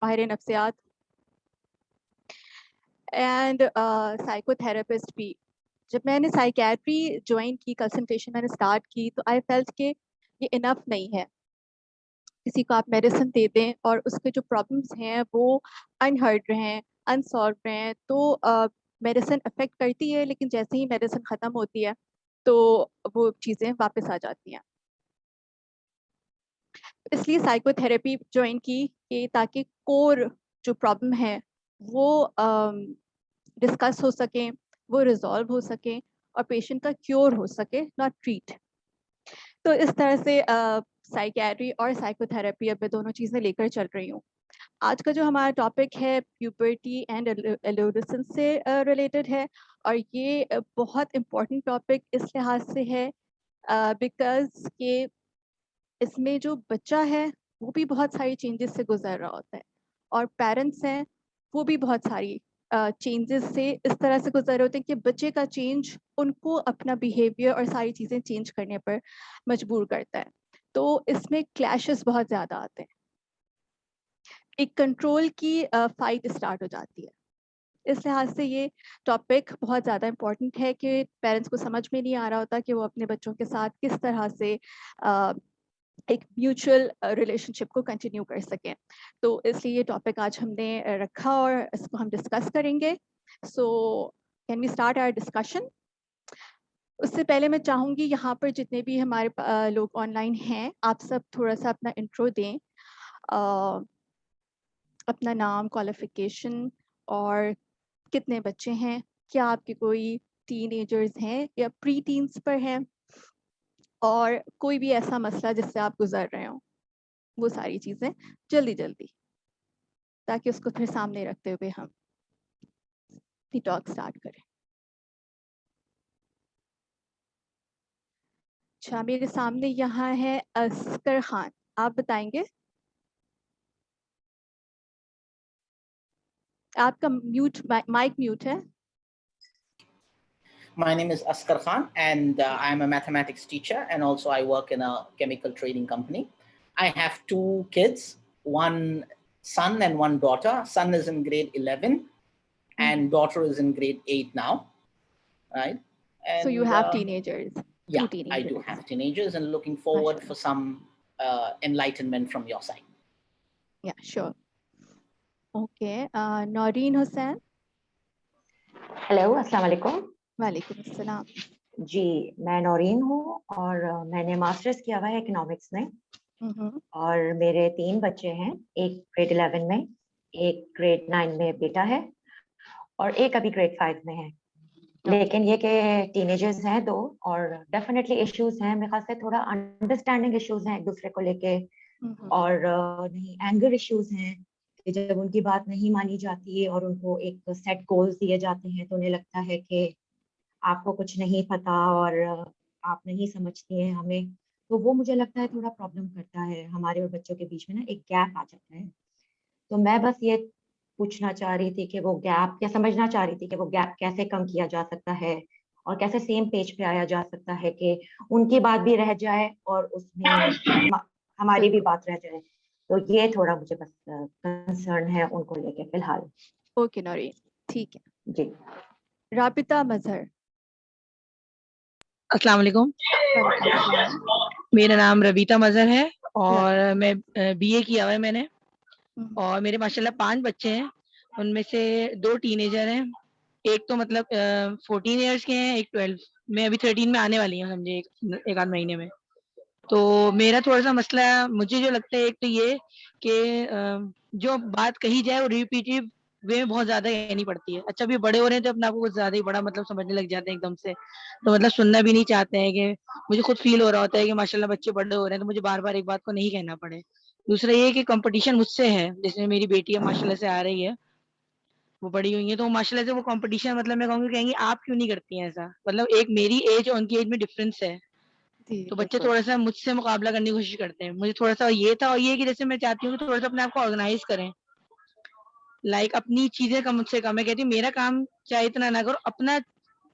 माहिर नफ्सियात and psychotherapist भी। जब मैंने साइकेट्री ज्वाइन की, कंसल्टेशन मैंने स्टार्ट की, तो आई फेल्ट कि ये इनफ नहीं है। किसी को आप मेडिसिन दे दें और उसके जो प्रॉब्लम्स हैं वो अनहर्ड रहे हैं, अनसॉल्व रहे हैं, तो मेडिसिन अफेक्ट करती है, लेकिन जैसे ही मेडिसिन ख़त्म होती है तो वो चीज़ें वापस आ जाती हैं। इसलिए साइकोथेरेपी ज्वाइन की कि ताकि कोर जो प्रॉब्लम है वो डिस्कस हो सके, वो रिजॉल्व हो सके और पेशेंट का क्योर हो सके, नॉट ट्रीट। तो इस तरह से साइकेट्री और साइकोथेरेपी अब मैं दोनों चीज़ें लेकर चल रही हूँ। आज का जो हमारा टॉपिक है प्यूबर्टी एंड एडोलेसेंस से रिलेटेड है, और ये बहुत इम्पोर्टेंट टॉपिक इस लिहाज से है बिकॉज के इसमें जो बच्चा है वो भी बहुत सारी चेंजेस से गुजर रहा होता है, और पेरेंट्स हैं वो भी बहुत सारी चेंजेस से इस तरह से गुजर रहे होते हैं कि बच्चे का चेंज उनको अपना बिहेवियर और सारी चीज़ें चेंज करने पर मजबूर करता है। तो इसमें क्लैशेस बहुत ज़्यादा आते हैं, एक कंट्रोल की फाइट स्टार्ट हो जाती है। इस लिहाज से ये टॉपिक बहुत ज़्यादा इम्पोर्टेंट है कि पेरेंट्स को समझ में नहीं आ रहा होता कि वो अपने बच्चों के साथ किस तरह से एक म्यूचुअल रिलेशनशिप को कंटिन्यू कर सकें। तो इसलिए ये टॉपिक आज हमने रखा और इसको हम डिस्कस करेंगे। So can we start our discussion. उससे पहले मैं चाहूँगी यहाँ पर जितने भी हमारे लोग ऑनलाइन हैं, आप सब थोड़ा सा अपना इंट्रो दें, अपना नाम, क्वालिफिकेशन और कितने बच्चे हैं, क्या आपके कोई टीनेजर्स हैं या प्री टीन्स पर हैं, और कोई भी ऐसा मसला जिससे आप गुजर रहे हो, वो सारी चीज़ें जल्दी जल्दी, ताकि उसको फिर सामने रखते हुए हम टॉक स्टार्ट करें। अच्छा, मेरे सामने यहाँ है अस्कर खान, आप बताएंगे? आपका म्यूट, माइक म्यूट है। My name is Askar Khan, and I'm a mathematics teacher, and also I work in a chemical trading company. I have two kids, one son and one daughter. Son is in grade 11, and daughter is in grade 8 now, right? And, so you have teenagers? Yeah, teenagers. I do have teenagers, and looking forward for some enlightenment from your side. Yeah, sure. Okay, Noreen Hussain. Hello, अस्सलाम वालेकुम। वालेकुम अस्सलाम। जी, मैं नौरीन हूँ और मैंने masters किया हुआ है इकोनॉमिक्स में, और मेरे 3 बच्चे हैं, एक ग्रेड 11 में, एक ग्रेड 9 में बेटा है और एक अभी ग्रेड 5 में है। लेकिन ये कि टीनेजर्स हैं 2, और डेफिनेटली इश्यूज हैं, मेरे ख्याल से थोड़ा अंडरस्टैंडिंग इश्यूज हैं एक दूसरे को लेके, और नहीं एंगर इश्यूज हैं कि जब उनकी बात नहीं मानी जाती है और उनको एक सेट गोल्स दिए जाते हैं तो उन्हें लगता है कि आपको कुछ नहीं पता और आप नहीं समझती हैं हमें, तो वो मुझे लगता है थोड़ा प्रॉब्लम करता है हमारे और बच्चों के बीच में ना, एक गैप आ जाता है। तो मैं बस ये पूछना चाह रही थी कि वो गैप, या समझना चाह रही थी कि वो गैप कैसे कम किया जा सकता है और कैसे सेम पेज पे आया जा सकता है कि उनकी बात भी रह जाए और उसमें हमारी भी बात रह जाए। तो ये थोड़ा मुझे बस कंसर्न है उनको लेके फिलहाल। ओके नौरीन, ठीक है जी। राबिता मजहर। अस्सलाम वालेकुम। मेरा नाम रबीता मजहर है और मैं बीए किया हुआ है मैंने, और मेरे माशाल्लाह 5 बच्चे हैं, उनमें से 2 टीनेजर हैं, एक तो मतलब 14 इयर्स के हैं, एक 12। मैं अभी 13 में आने वाली हूँ, समझे एक आध महीने में। तो मेरा थोड़ा सा मसला, मुझे जो लगता है एक तो ये कि जो बात कही जाए वो रिपीटिव वे में बहुत ज्यादा कहनी पड़ती है। अच्छा, अभी बड़े हो रहे हैं तो अपने आप को कुछ ज्यादा ही बड़ा मतलब समझने लग जाते हैं एकदम से, तो मतलब सुनना भी नहीं चाहते हैं। कि मुझे खुद फील हो रहा होता है कि माशाल्लाह बच्चे बड़े हो रहे हैं तो मुझे बार बार एक बात को नहीं कहना पड़े। दूसरा ये कि कंपटीशन मुझसे है, जिसमें मेरी बेटी है माशाल्लाह से आ रही है, वो बड़ी हुई है, तो माशाल्लाह से वो कंपटीशन, मतलब मैं कहूँगी, कहेंगी आप क्यों नहीं करती हैं ऐसा, मतलब एक मेरी एज और उनकी एज में डिफरेंस है, तो बच्चे थोड़ा सा मुझसे मुकाबला करने की कोशिश करते हैं। मुझे थोड़ा सा ये था, और ये कि जैसे मैं चाहती हूँ कि थोड़ा सा अपने आप को ऑर्गेनाइज करें, लाइक अपनी चीजें कम से कम, मैं कहती हूँ मेरा काम चाहे इतना ना करो, अपना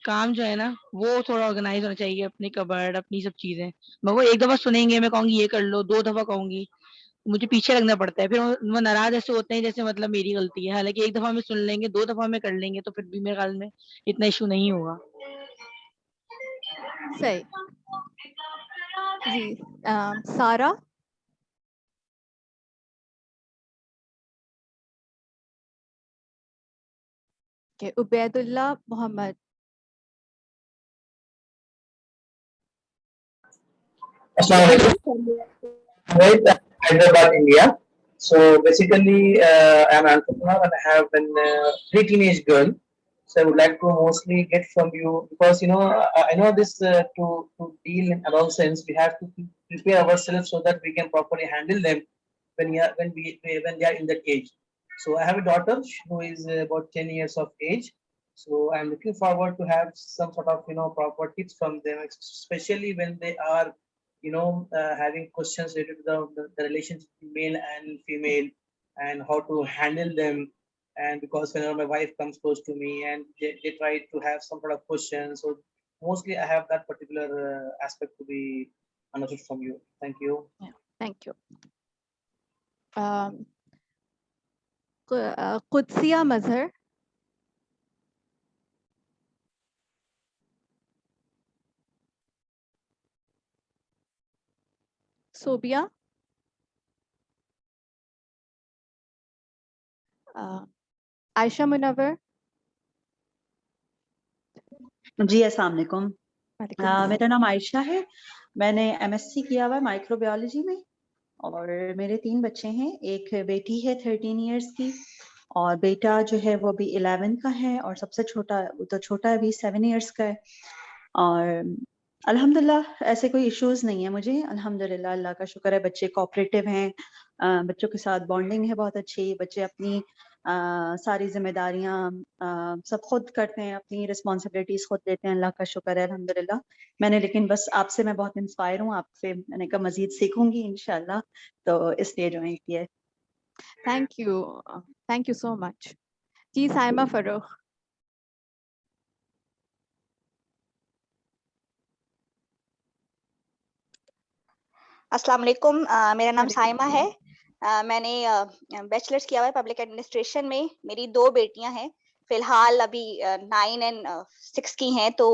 काम जो है ना वो थोड़ा ऑर्गेनाइज होना चाहिए, अपनी कबर्ड, अपनी सब चीजें। मैं वो एक दफा सुनेंगे, मैं कहूंगी ये कर लो, 2 दफा कहूंगी, मुझे पीछे लगना पड़ता है, फिर वो नाराज ऐसे होते हैं जैसे मतलब मेरी गलती है, हालांकि एक दफा में सुन लेंगे, 2 दफा में कर लेंगे तो फिर भी मेरे ख्याल में इतना इशू नहीं होगा। सही जी। सारा। Ubaidullah Mohammad. Right, Hyderabad, India. So basically, I'm an entrepreneur and I have a three teenage girl. So I would like to mostly get from you because I know this to deal in adolescence we have to prepare ourselves so that we can properly handle them when they are in that age. So I have a daughter who is about 10 years of age. So I'm looking forward to have some sort of proper tips from them, especially when they are having questions related to the relationship between male and female and how to handle them. And because whenever my wife comes close to me and they try to have some sort of questions, so mostly I have that particular aspect to be understood from you. Thank you. Yeah, thank you. Qudsiya Mazhar. Sobia. Aisha Munawar. जी अस्सलाम वालेकुम। मेरा नाम आयशा है, मैंने MSc किया हुआ है microbiology में और मेरे 3 बच्चे हैं। एक बेटी है 13 इयर्स की और बेटा जो है वो अभी 11 का है और सबसे छोटा वो तो छोटा है अभी 7 इयर्स का है। और अल्हम्दुलिल्लाह ऐसे कोई इश्यूज नहीं है मुझे, अल्हम्दुलिल्लाह अल्लाह का शुक्र है। बच्चे कोऑपरेटिव हैं, बच्चों के साथ बॉन्डिंग है बहुत अच्छी। बच्चे अपनी सारी जिम्मेदारियां सब खुद करते हैं, अपनी रिस्पॉन्सिबिलिटीज खुद लेते हैं, अल्लाह का शुक्र है अल्हम्दुलिल्लाह। मैंने लेकिन बस आपसे मैं बहुत इंस्पायर हूँ, आपसे मैंने कहा मजीद सीखूंगी इंशाल्लाह, तो इसलिए ज्वाइन किया है। थैंक यू सो मच जी। साइमा फरूख। अस्सलाम वालेकुम, मेरा नाम साइमा है। मैंने बैचलर्स किया हुआ है पब्लिक एडमिनिस्ट्रेशन में। मेरी 2 बेटियां हैं, फिलहाल अभी 9 एंड 6 की हैं, तो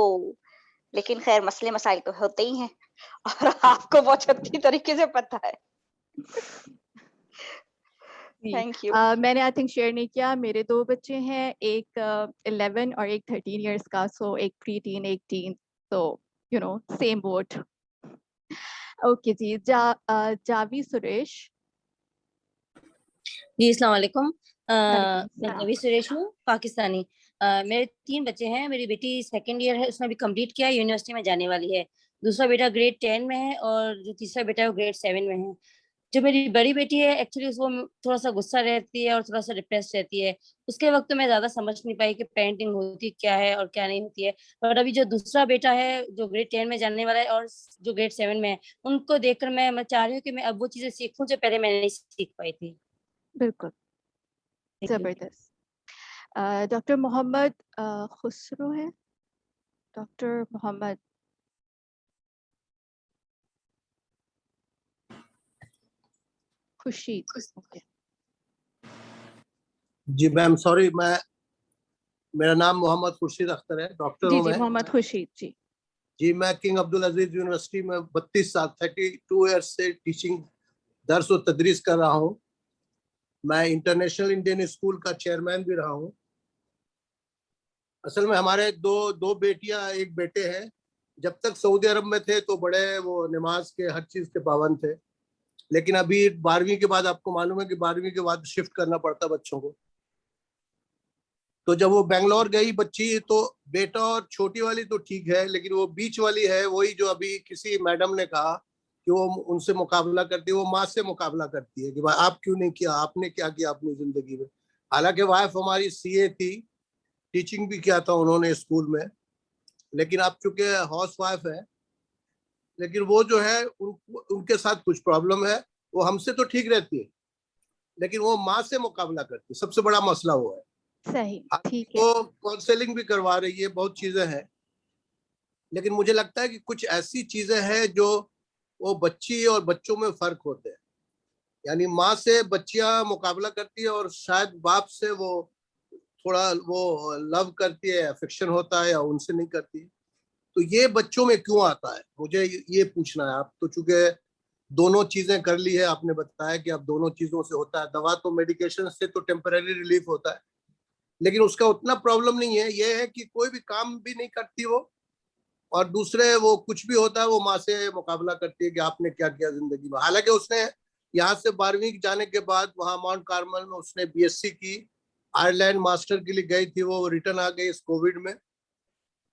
लेकिन खैर मसले मसाइल तो होते ही हैं और आपको बहुत अच्छी तरीके से पता है। Thank you. मैंने आई थिंक शेयर नहीं किया, मेरे 2 बच्चे हैं, एक 11 और एक 13 इयर्स का, सो एक प्री टीन एक टीन, तो you know same boat. Okay जी। जावी सुरेश। जी अस्सलाम वालेकुम। मैं जावी सुरेश हूँ, पाकिस्तानी। मेरे 3 बच्चे हैं। मेरी बेटी 2nd ईयर है, उसने अभी कंप्लीट किया, यूनिवर्सिटी में जाने वाली है। दूसरा बेटा ग्रेड 10 में है और जो तीसरा बेटा है वो ग्रेड 7 में है। जो मेरी बड़ी बेटी है एक्चुअली वो थोड़ा सा गुस्सा रहती है और थोड़ा सा डिप्रेस रहती है। उसके वक्त तो मैं ज्यादा समझ नहीं पाई कि पेरेंटिंग होती क्या है और क्या नहीं होती है, बट अभी जो दूसरा बेटा है जो ग्रेड 10 में जाने वाला है और जो ग्रेड 7 में है, उनको देखकर मैं चाह रही हूँ कि मैं अब वो चीजें सीखूं जो पहले मैं नहीं सीख पाई थी। बिल्कुल, जबरदस्त। डॉक्टर मोहम्मद खुसरो है, डॉक्टर मोहम्मद खुर्शीद। जी मैम, सॉरी, मेरा नाम मोहम्मद खुर्शीद अख्तर है, डॉक्टर हूँ मैं। मोहम्मद खुर्शीद जी। जी, मैं किंग अब्दुल अजीज यूनिवर्सिटी में 32 साल 32 ईयर्स से टीचिंग दर्स और तदरीस कर रहा हूँ। मैं इंटरनेशनल इंडियन स्कूल का चेयरमैन भी रहा हूँ। असल में हमारे दो बेटियां एक बेटे हैं। जब तक सऊदी अरब में थे तो बड़े वो नमाज के हर चीज के पाबंद थे, लेकिन अभी 12वीं के बाद आपको मालूम है कि 12वीं के बाद शिफ्ट करना पड़ता बच्चों को। तो जब वो बेंगलोर गई बच्ची, तो बेटा और छोटी वाली तो ठीक है, लेकिन वो बीच वाली है, वही जो अभी किसी मैडम ने कहा कि वो उनसे मुकाबला करती है, वो माँ से मुकाबला करती है कि भाई आप क्यों नहीं किया, आपने क्या किया अपनी जिंदगी में। हालांकि वाइफ हमारी सीए थी, टीचिंग भी किया था उन्होंने स्कूल में, लेकिन अब चूंकि हाउस वाइफ है, लेकिन वो जो है उनके साथ कुछ प्रॉब्लम है। वो हमसे तो ठीक रहती है, लेकिन वो माँ से मुकाबला करती है, सबसे बड़ा मसला वो है। सही, ठीक है। वो काउंसलिंग भी करवा रही है, बहुत चीजें हैं, लेकिन मुझे लगता है कि कुछ ऐसी चीजें हैं जो वो बच्ची और बच्चों में फर्क होते हैं। यानी माँ से बच्चियां मुकाबला करती है और शायद बाप से वो थोड़ा वो लव करती है, अफेक्शन होता है, या उनसे नहीं करती। तो ये बच्चों में क्यों आता है, मुझे ये पूछना है। आप तो चूंकि दोनों चीजें कर ली है, आपने बताया कि अब दोनों चीजों से होता है। दवा तो मेडिकेशन से तो टेम्पररी रिलीफ होता है, लेकिन उसका उतना प्रॉब्लम नहीं है। ये है कि कोई भी काम भी नहीं करती वो, और दूसरे वो कुछ भी होता है वो माँ से मुकाबला करती है कि आपने क्या किया जिंदगी में। हालांकि उसने यहाँ से 12वीं जाने के बाद वहां माउंट कार्मल में उसने बीएससी की, आयरलैंड मास्टर के लिए गई थी, वो रिटर्न आ गई इस कोविड में।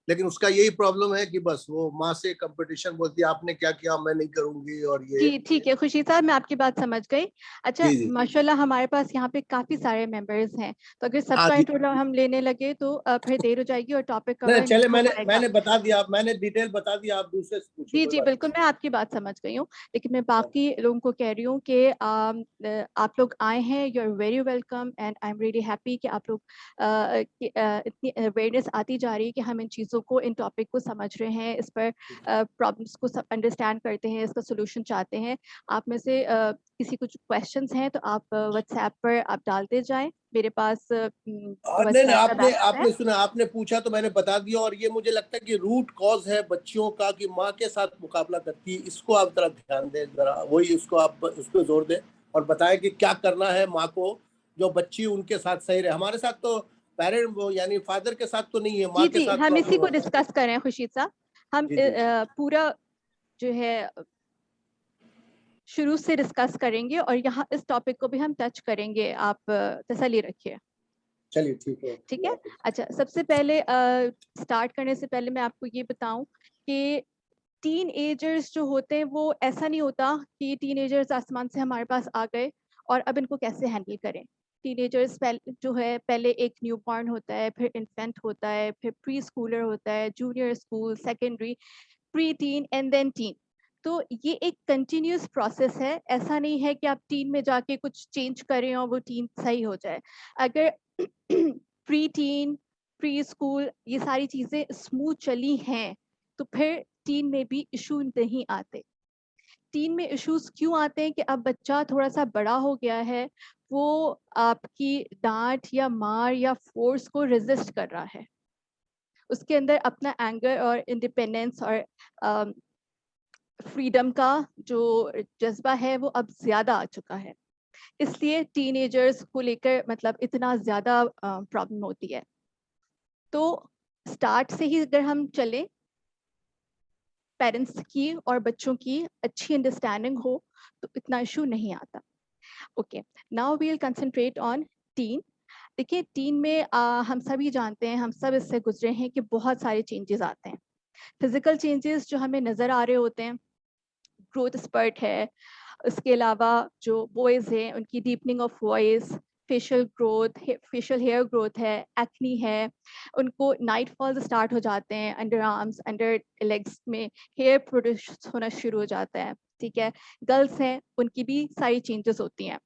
लेकिन उसका यही प्रॉब्लम है कि बस वो माँ से कंपटीशन बोलती है, आपने क्या किया, मैं नहीं करूंगी। और ये जी ठीक है खुर्शीद साहब, मैं आपकी बात समझ गई। अच्छा जी जी माशाल्लाह हमारे पास यहाँ पे काफी सारे मेंबर्स हैं, तो अगर हाँ सबका जी। इंट्रोडक्शन हम लेने लगे तो फिर देर हो जाएगी और टॉपिक नहीं कवर चले, नहीं हो मैंने पाएगा। मैंने बता दिया, मैंने डिटेल बता दिया, आप दूसरे से पूछो, जी कोई जी बात बिल्कुल, मैं आपकी बात समझ गई हूँ, लेकिन मैं बाकी लोगों को कह रही हूँ कि आप लोग आए हैं, you are very welcome and I am really happy कि आप लोग इतनी अवेयरनेस आती जा रही है कि हम इन चीज़ों को, इन टॉपिक को समझ रहे हैं, इस पर प्रॉब्लम्स को अंडरस्टैंड करते हैं, इसका सोल्यूशन चाहते हैं। आप में से किसी कुछ क्वेश्चंस हैं तो आप व्हाट्सएप पर आप डालते जाएं, मेरे पास नहीं, व्हाट्सएप का आपने बैकअप है। आपने सुना, आपने पूछा तो मैंने बता दिया। और ये मुझे लगता है कि रूट कॉज है बच्चियों का कि माँ के साथ मुकाबला करती है। इसको आप जरा ध्यान दें, जरा वही उसको आप उस पर जोर दें और बताएं कि क्या करना है माँ को, जो बच्ची उनके साथ सही रहे। हमारे साथ तो पेरेंट वो यानी फादर के साथ तो नहीं है, माँ जी के जी साथ हम इसी प्रॉब्लम को होता है। डिस्कस कर रहे हैं खुर्शीद साहब, हम जी जी पूरा जो है शुरू से डिस्कस करेंगे और यहाँ इस टॉपिक को भी हम टच करेंगे, आप तसल्ली रखिए। चलिए ठीक है। ठीक है। अच्छा सबसे पहले स्टार्ट करने से पहले मैं आपको ये बताऊं कि टीन एजर्स जो होते हैं वो ऐसा नहीं होता कि टीन एजर्स आसमान से हमारे पास आ गए और अब इनको कैसे हैंडल करें। टीनेजर्स जो है पहले एक न्यूबॉर्न होता है, फिर इन्फेंट होता है, फिर प्री स्कूलर होता है, junior school, secondary, pre teen and then teen. तो ये एक कंटिन्यूस प्रोसेस है, ऐसा नहीं है कि आप टीन में जाके कुछ चेंज करें और वो टीन सही हो जाए। अगर प्री टीन, प्री स्कूल ये सारी चीज़ें स्मूथ चली हैं तो फिर टीन में भी इशू नहीं आते। टीन में इश्यूज क्यों आते हैं कि अब बच्चा थोड़ा सा बड़ा हो गया है, वो आपकी डांट या मार या फोर्स को रेजिस्ट कर रहा है, उसके अंदर अपना एंगर और इंडिपेंडेंस और फ्रीडम का जो जज्बा है वो अब ज्यादा आ चुका है, इसलिए टीनेजर्स को लेकर मतलब इतना ज्यादा प्रॉब्लम होती है। तो स्टार्ट से ही अगर हम चले, पेरेंट्स की और बच्चों की अच्छी अंडरस्टैंडिंग हो तो इतना इशू नहीं आता। Okay, now we will concentrate on teen. देखिए टीन में हम सभी जानते हैं, हम सब इससे गुजरे हैं कि बहुत सारे चेंजेस आते हैं। फिजिकल चेंजेस जो हमें नजर आ रहे होते हैं, ग्रोथ स्पर्ट है, उसके अलावा जो बॉयज हैं उनकी deepening of voice, facial growth, facial hair growth है, एक्नी है, उनको नाइट फॉल्स स्टार्ट हो जाते हैं, अंडर आर्म्स, अंडर लेग्स में हेयर प्रोड्यूस होना शुरू हो जाता है। ठीक है, गर्ल्स हैं उनकी भी सारी चेंजेस होती हैं।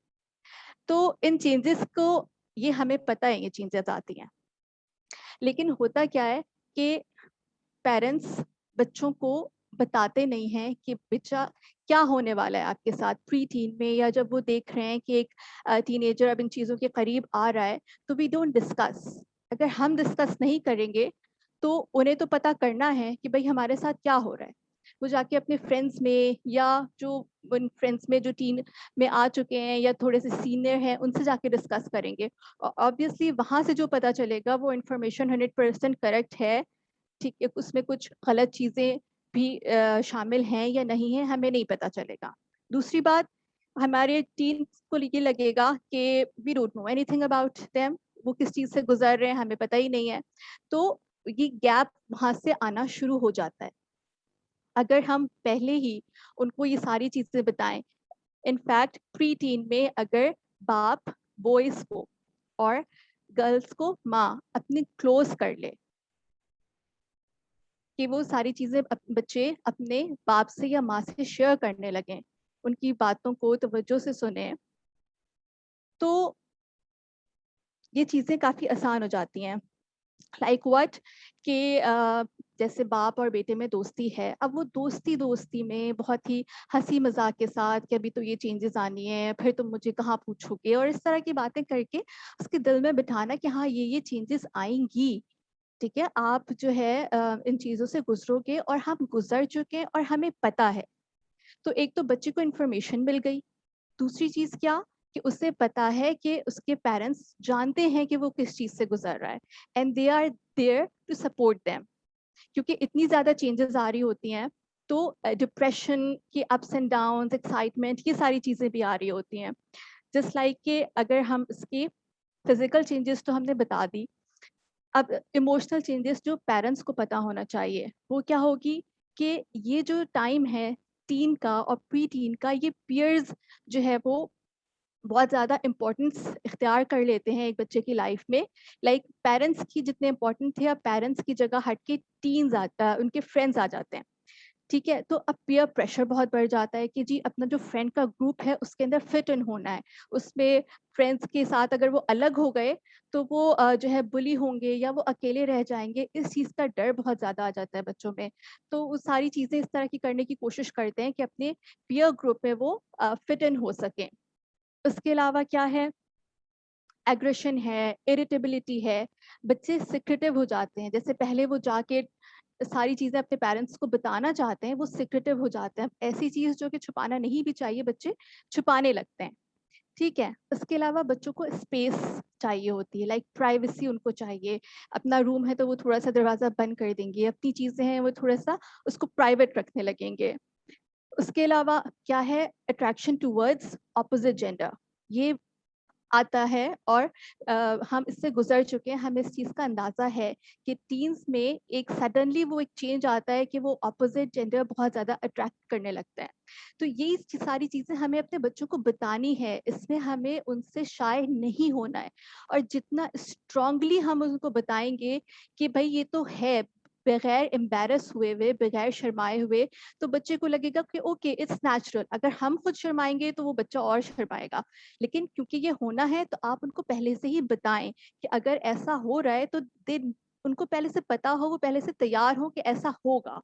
तो इन चेंजेस को ये हमें पता है ये चेंजेस आती हैं, लेकिन होता क्या है कि पेरेंट्स बच्चों को बताते नहीं हैं कि बच्चा क्या होने वाला है आपके साथ प्री टीन में, या जब वो देख रहे हैं कि एक टीनेजर अब इन चीज़ों के करीब आ रहा है तो वी डोंट डिस्कस। अगर हम डिस्कस नहीं करेंगे तो उन्हें तो पता करना है कि भाई हमारे साथ क्या हो रहा है। वो जाके अपने फ्रेंड्स में या जो उन फ्रेंड्स में जो टीन में आ चुके हैं या थोड़े से सीनियर हैं उनसे जाके डिस्कस करेंगे, और ऑब्वियसली वहाँ से जो पता चलेगा वो इन्फॉर्मेशन 100% करेक्ट है, ठीक है, उसमें कुछ गलत चीज़ें भी शामिल हैं या नहीं है हमें नहीं पता चलेगा। दूसरी बात, हमारे टीन को ये लगेगा कि we don't know anything about them, वो किस चीज़ से गुजर रहे हैं हमें पता ही नहीं है, तो ये गैप वहाँ से आना शुरू हो जाता है। अगर हम पहले ही उनको ये सारी चीज़ें बताएं, इनफैक्ट प्री टीन में अगर बाप बॉयज़ को और गर्ल्स को माँ अपने क्लोज कर ले कि वो सारी चीज़ें बच्चे अपने बाप से या माँ से शेयर करने लगें, उनकी बातों को तवज्जो से सुने, तो ये चीज़ें काफ़ी आसान हो जाती हैं। लाइक व्हाट कि जैसे बाप और बेटे में दोस्ती है, अब वो दोस्ती में बहुत ही हंसी मजाक के साथ कि अभी तो ये चेंजेस आनी है, फिर तुम मुझे कहाँ पूछोगे, और इस तरह की बातें करके उसके दिल में बिठाना कि हाँ ये चेंजेस आएंगी, ठीक है, आप जो है इन चीज़ों से गुजरोगे और हम गुजर चुके हैं और हमें पता है। तो एक तो बच्चे को इन्फॉर्मेशन मिल गई, दूसरी चीज़ क्या कि उसे पता है कि उसके पेरेंट्स जानते हैं कि वो किस चीज़ से गुजर रहा है, and they are there to support them, क्योंकि इतनी ज़्यादा चेंजेस आ रही होती हैं, तो डिप्रेशन की अप्स एंड डाउन्स, एक्साइटमेंट, ये सारी चीज़ें भी आ रही होती हैं। जस्ट लाइक कि अगर हम इसकी फिजिकल चेंजेस तो हमने बता दी, अब इमोशनल चेंजेस जो पेरेंट्स को पता होना चाहिए वो क्या होगी कि ये जो टाइम है टीन का और प्री टीन का, ये पीयर्स जो है वो बहुत ज़्यादा इम्पोर्टेंस इख्तियार कर लेते हैं एक बच्चे की लाइफ में। लाइक पेरेंट्स की जितने इम्पोर्टेंट थे, अब पेरेंट्स की जगह हट के टीन्स उनके फ्रेंड्स आ जाते हैं, ठीक है। तो अब पीयर प्रेशर बहुत बढ़ जाता है कि जी अपना जो फ्रेंड का ग्रुप है उसके अंदर फिट इन होना है, उसमें फ्रेंड्स के साथ अगर वो अलग हो गए तो वो जो है बुली होंगे या वो अकेले रह जाएंगे, इस चीज़ का डर बहुत ज़्यादा आ जाता है बच्चों में। तो वो सारी चीज़ें इस तरह की करने की कोशिश करते हैं कि अपने पीयर ग्रुप में वो फिट इन हो सकें। उसके अलावा क्या है, एग्रेशन है, इरिटेबिलिटी है, बच्चे सिक्रेटिव हो जाते हैं, जैसे पहले वो जाके सारी चीज़ें अपने पेरेंट्स को बताना चाहते हैं, वो सिक्रेटिव हो जाते हैं, ऐसी चीज़ जो कि छुपाना नहीं भी चाहिए बच्चे छुपाने लगते हैं, ठीक है। उसके अलावा बच्चों को स्पेस चाहिए होती है, लाइक प्राइवेसी उनको चाहिए, अपना रूम है तो वो थोड़ा सा दरवाज़ा बंद कर देंगे, अपनी चीज़ें हैं वो थोड़ा सा उसको प्राइवेट रखने लगेंगे। उसके अलावा क्या है, अट्रैक्शन टूवर्ड्स ऑपोजिट जेंडर, ये आता है, और हम इससे गुजर चुके हैं, हमें इस चीज़ का अंदाज़ा है कि टीन्स में एक सडनली वो एक चेंज आता है कि वो अपोजिट जेंडर बहुत ज़्यादा अट्रैक्ट करने लगता है। तो ये सारी चीज़ें हमें अपने बच्चों को बतानी है, इसमें हमें उनसे शाय नहीं होना है, और जितना स्ट्रांगली हम उनको बताएंगे कि भाई ये तो है, बगैर एम्बेरस हुए, बगैर शर्माए हुए, तो बच्चे को लगेगा कि ओके इट्स नेचुरल। अगर हम खुद शर्माएंगे तो वो बच्चा और शर्माएगा, लेकिन क्योंकि ये होना है तो आप उनको पहले से ही बताएं कि अगर ऐसा हो रहा है तो उनको पहले से पता हो, वो पहले से तैयार हो कि ऐसा होगा।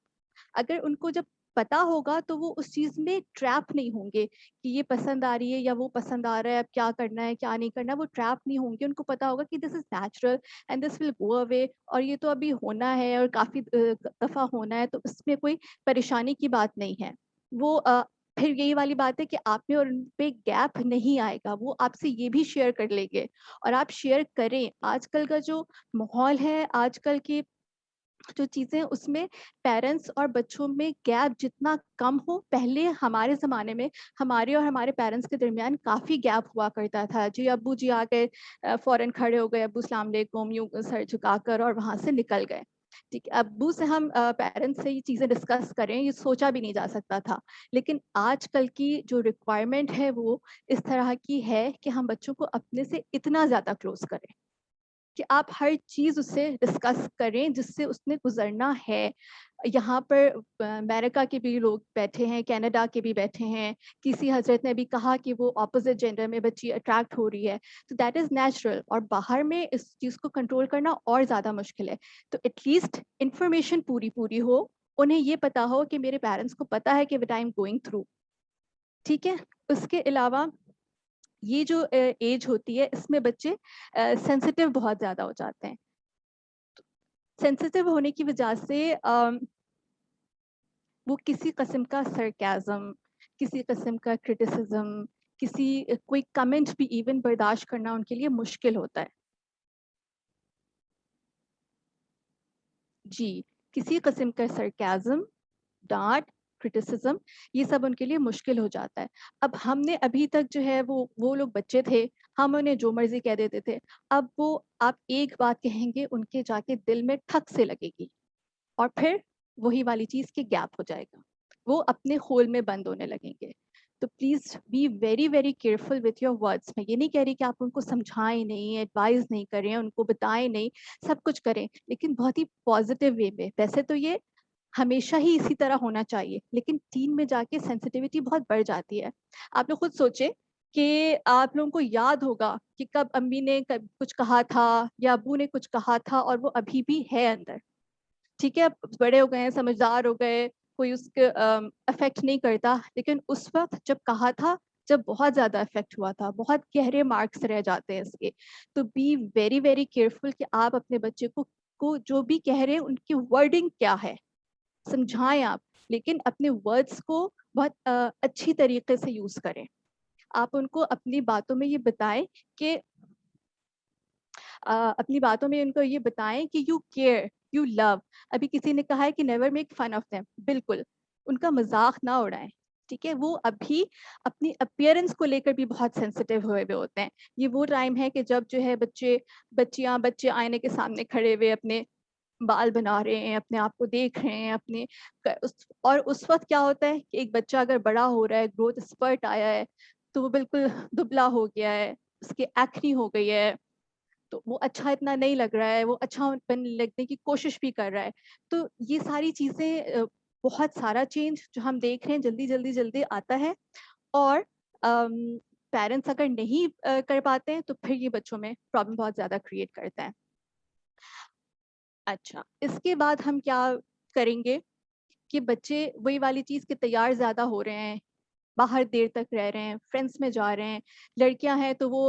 अगर उनको जब पता होगा तो वो उस चीज में ट्रैप नहीं होंगे कि ये पसंद आ रही है या वो पसंद आ रहा है, अब क्या करना है क्या नहीं करना, वो ट्रैप नहीं होंगे। उनको पता होगा कि this is natural and this will go away, और ये तो अभी होना है और काफी दफा होना है, तो इसमें कोई परेशानी की बात नहीं है। वो फिर यही वाली बात है कि आप में और उन पे गैप नहीं आएगा, वो आपसे ये भी शेयर कर लेंगे, और आप शेयर करें। आजकल का जो माहौल है, आजकल की जो चीजें, उसमें पेरेंट्स और बच्चों में गैप जितना कम हो, पहले हमारे ज़माने में हमारे और हमारे पेरेंट्स के दरमियान काफ़ी गैप हुआ करता था। जी अब्बू जी आ गए, फ़ौरन खड़े हो गए, अब्बू सलाम अलैकुम, यूँ सर झुकाकर, और वहाँ से निकल गए, ठीक है। अब्बू से हम पेरेंट्स से ये चीज़ें डिस्कस करें, ये सोचा भी नहीं जा सकता था। लेकिन आजकल की जो रिक्वायरमेंट है वो इस तरह की है कि हम बच्चों को अपने से इतना ज़्यादा क्लोज करें कि आप हर चीज़ उससे डिस्कस करें जिससे उसने गुजरना है। यहाँ पर अमेरिका के भी लोग बैठे हैं, कनाडा के भी बैठे हैं, किसी हजरत ने भी कहा कि वो ऑपोजिट जेंडर में बच्ची अट्रैक्ट हो रही है, तो दैट इज़ नेचुरल, और बाहर में इस चीज़ को कंट्रोल करना और ज़्यादा मुश्किल है। तो एटलीस्ट इंफॉर्मेशन पूरी हो, उन्हें ये पता हो कि मेरे पेरेंट्स को पता है कि what I am going through, ठीक है। उसके अलावा ये जो एज होती है, इसमें बच्चे सेंसिटिव बहुत ज़्यादा हो जाते हैं। सेंसिटिव होने की वजह से वो किसी किस्म का सरकाज़म, किसी किस्म का क्रिटिसिज्म, कोई कमेंट भी इवन बर्दाश्त करना उनके लिए मुश्किल होता है। जी, किसी किस्म का सरकाज़म, डांट, क्रिटिसिज्म, ये सब उनके लिए मुश्किल हो जाता है। अब हमने अभी तक जो है वो लोग बच्चे थे, हम उन्हें जो मर्जी कह देते थे। अब वो आप एक बात कहेंगे, उनके जाके दिल में ठक से लगेगी, और फिर वही वाली चीज़ की गैप हो जाएगा, वो अपने होल में बंद होने लगेंगे। तो please be very very careful with your words. मैं ये नहीं कह रही कि आप उनको समझाएं नहीं, एडवाइस नहीं करें, उनको बताएं नहीं, सब कुछ करें, लेकिन बहुत ही पॉजिटिव वे में। वैसे तो ये हमेशा ही इसी तरह होना चाहिए, लेकिन टीन में जाके सेंसिटिविटी बहुत बढ़ जाती है। आप लोग खुद सोचे कि आप लोगों को याद होगा कि कब अम्मी ने कब कुछ कहा था या अब्बू ने कुछ कहा था और वो अभी भी है अंदर, ठीक है। अब बड़े हो गए हैं, समझदार हो गए, कोई उसके अफेक्ट नहीं करता, लेकिन उस वक्त जब कहा था, जब बहुत ज़्यादा इफेक्ट हुआ था, बहुत गहरे मार्क्स रह जाते हैं इसके। तो बी वेरी वेरी केयरफुल कि आप अपने बच्चे को जो भी कह रहे हैं उनकी वर्डिंग क्या है समझाएं आप, लेकिन अपने वर्ड्स को बहुत अच्छी तरीके से यूज करें। आप उनको अपनी बातों में ये बताएं कि अपनी बातों में उनको ये बताएं कि यू केयर, यू लव। अभी किसी ने कहा है कि never make fun of them, बिल्कुल उनका मजाक ना उड़ाएं, ठीक है। वो अभी अपनी अपीयरेंस को लेकर भी बहुत सेंसिटिव हुए हुए होते हैं। ये वो टाइम है कि जब जो है बच्चे आईने के सामने खड़े हुए अपने बाल बना रहे हैं, अपने आप को देख रहे हैं अपने और उस वक्त क्या होता है कि एक बच्चा अगर बड़ा हो रहा है, ग्रोथ स्पर्ट आया है, तो वो बिल्कुल दुबला हो गया है, उसकी एक्नी हो गई है, तो वो अच्छा इतना नहीं लग रहा है, वो अच्छा लगने की कोशिश भी कर रहा है। तो ये सारी चीज़ें बहुत सारा चेंज जो हम देख रहे हैं जल्दी आता है, और पेरेंट्स अगर नहीं कर पाते हैं तो फिर ये बच्चों में प्रॉब्लम बहुत ज़्यादा क्रिएट करता है। अच्छा, इसके बाद हम क्या करेंगे कि बच्चे वही वाली चीज़ के तैयार ज़्यादा हो रहे हैं, बाहर देर तक रह रहे हैं, फ्रेंड्स में जा रहे हैं, लड़कियां हैं तो वो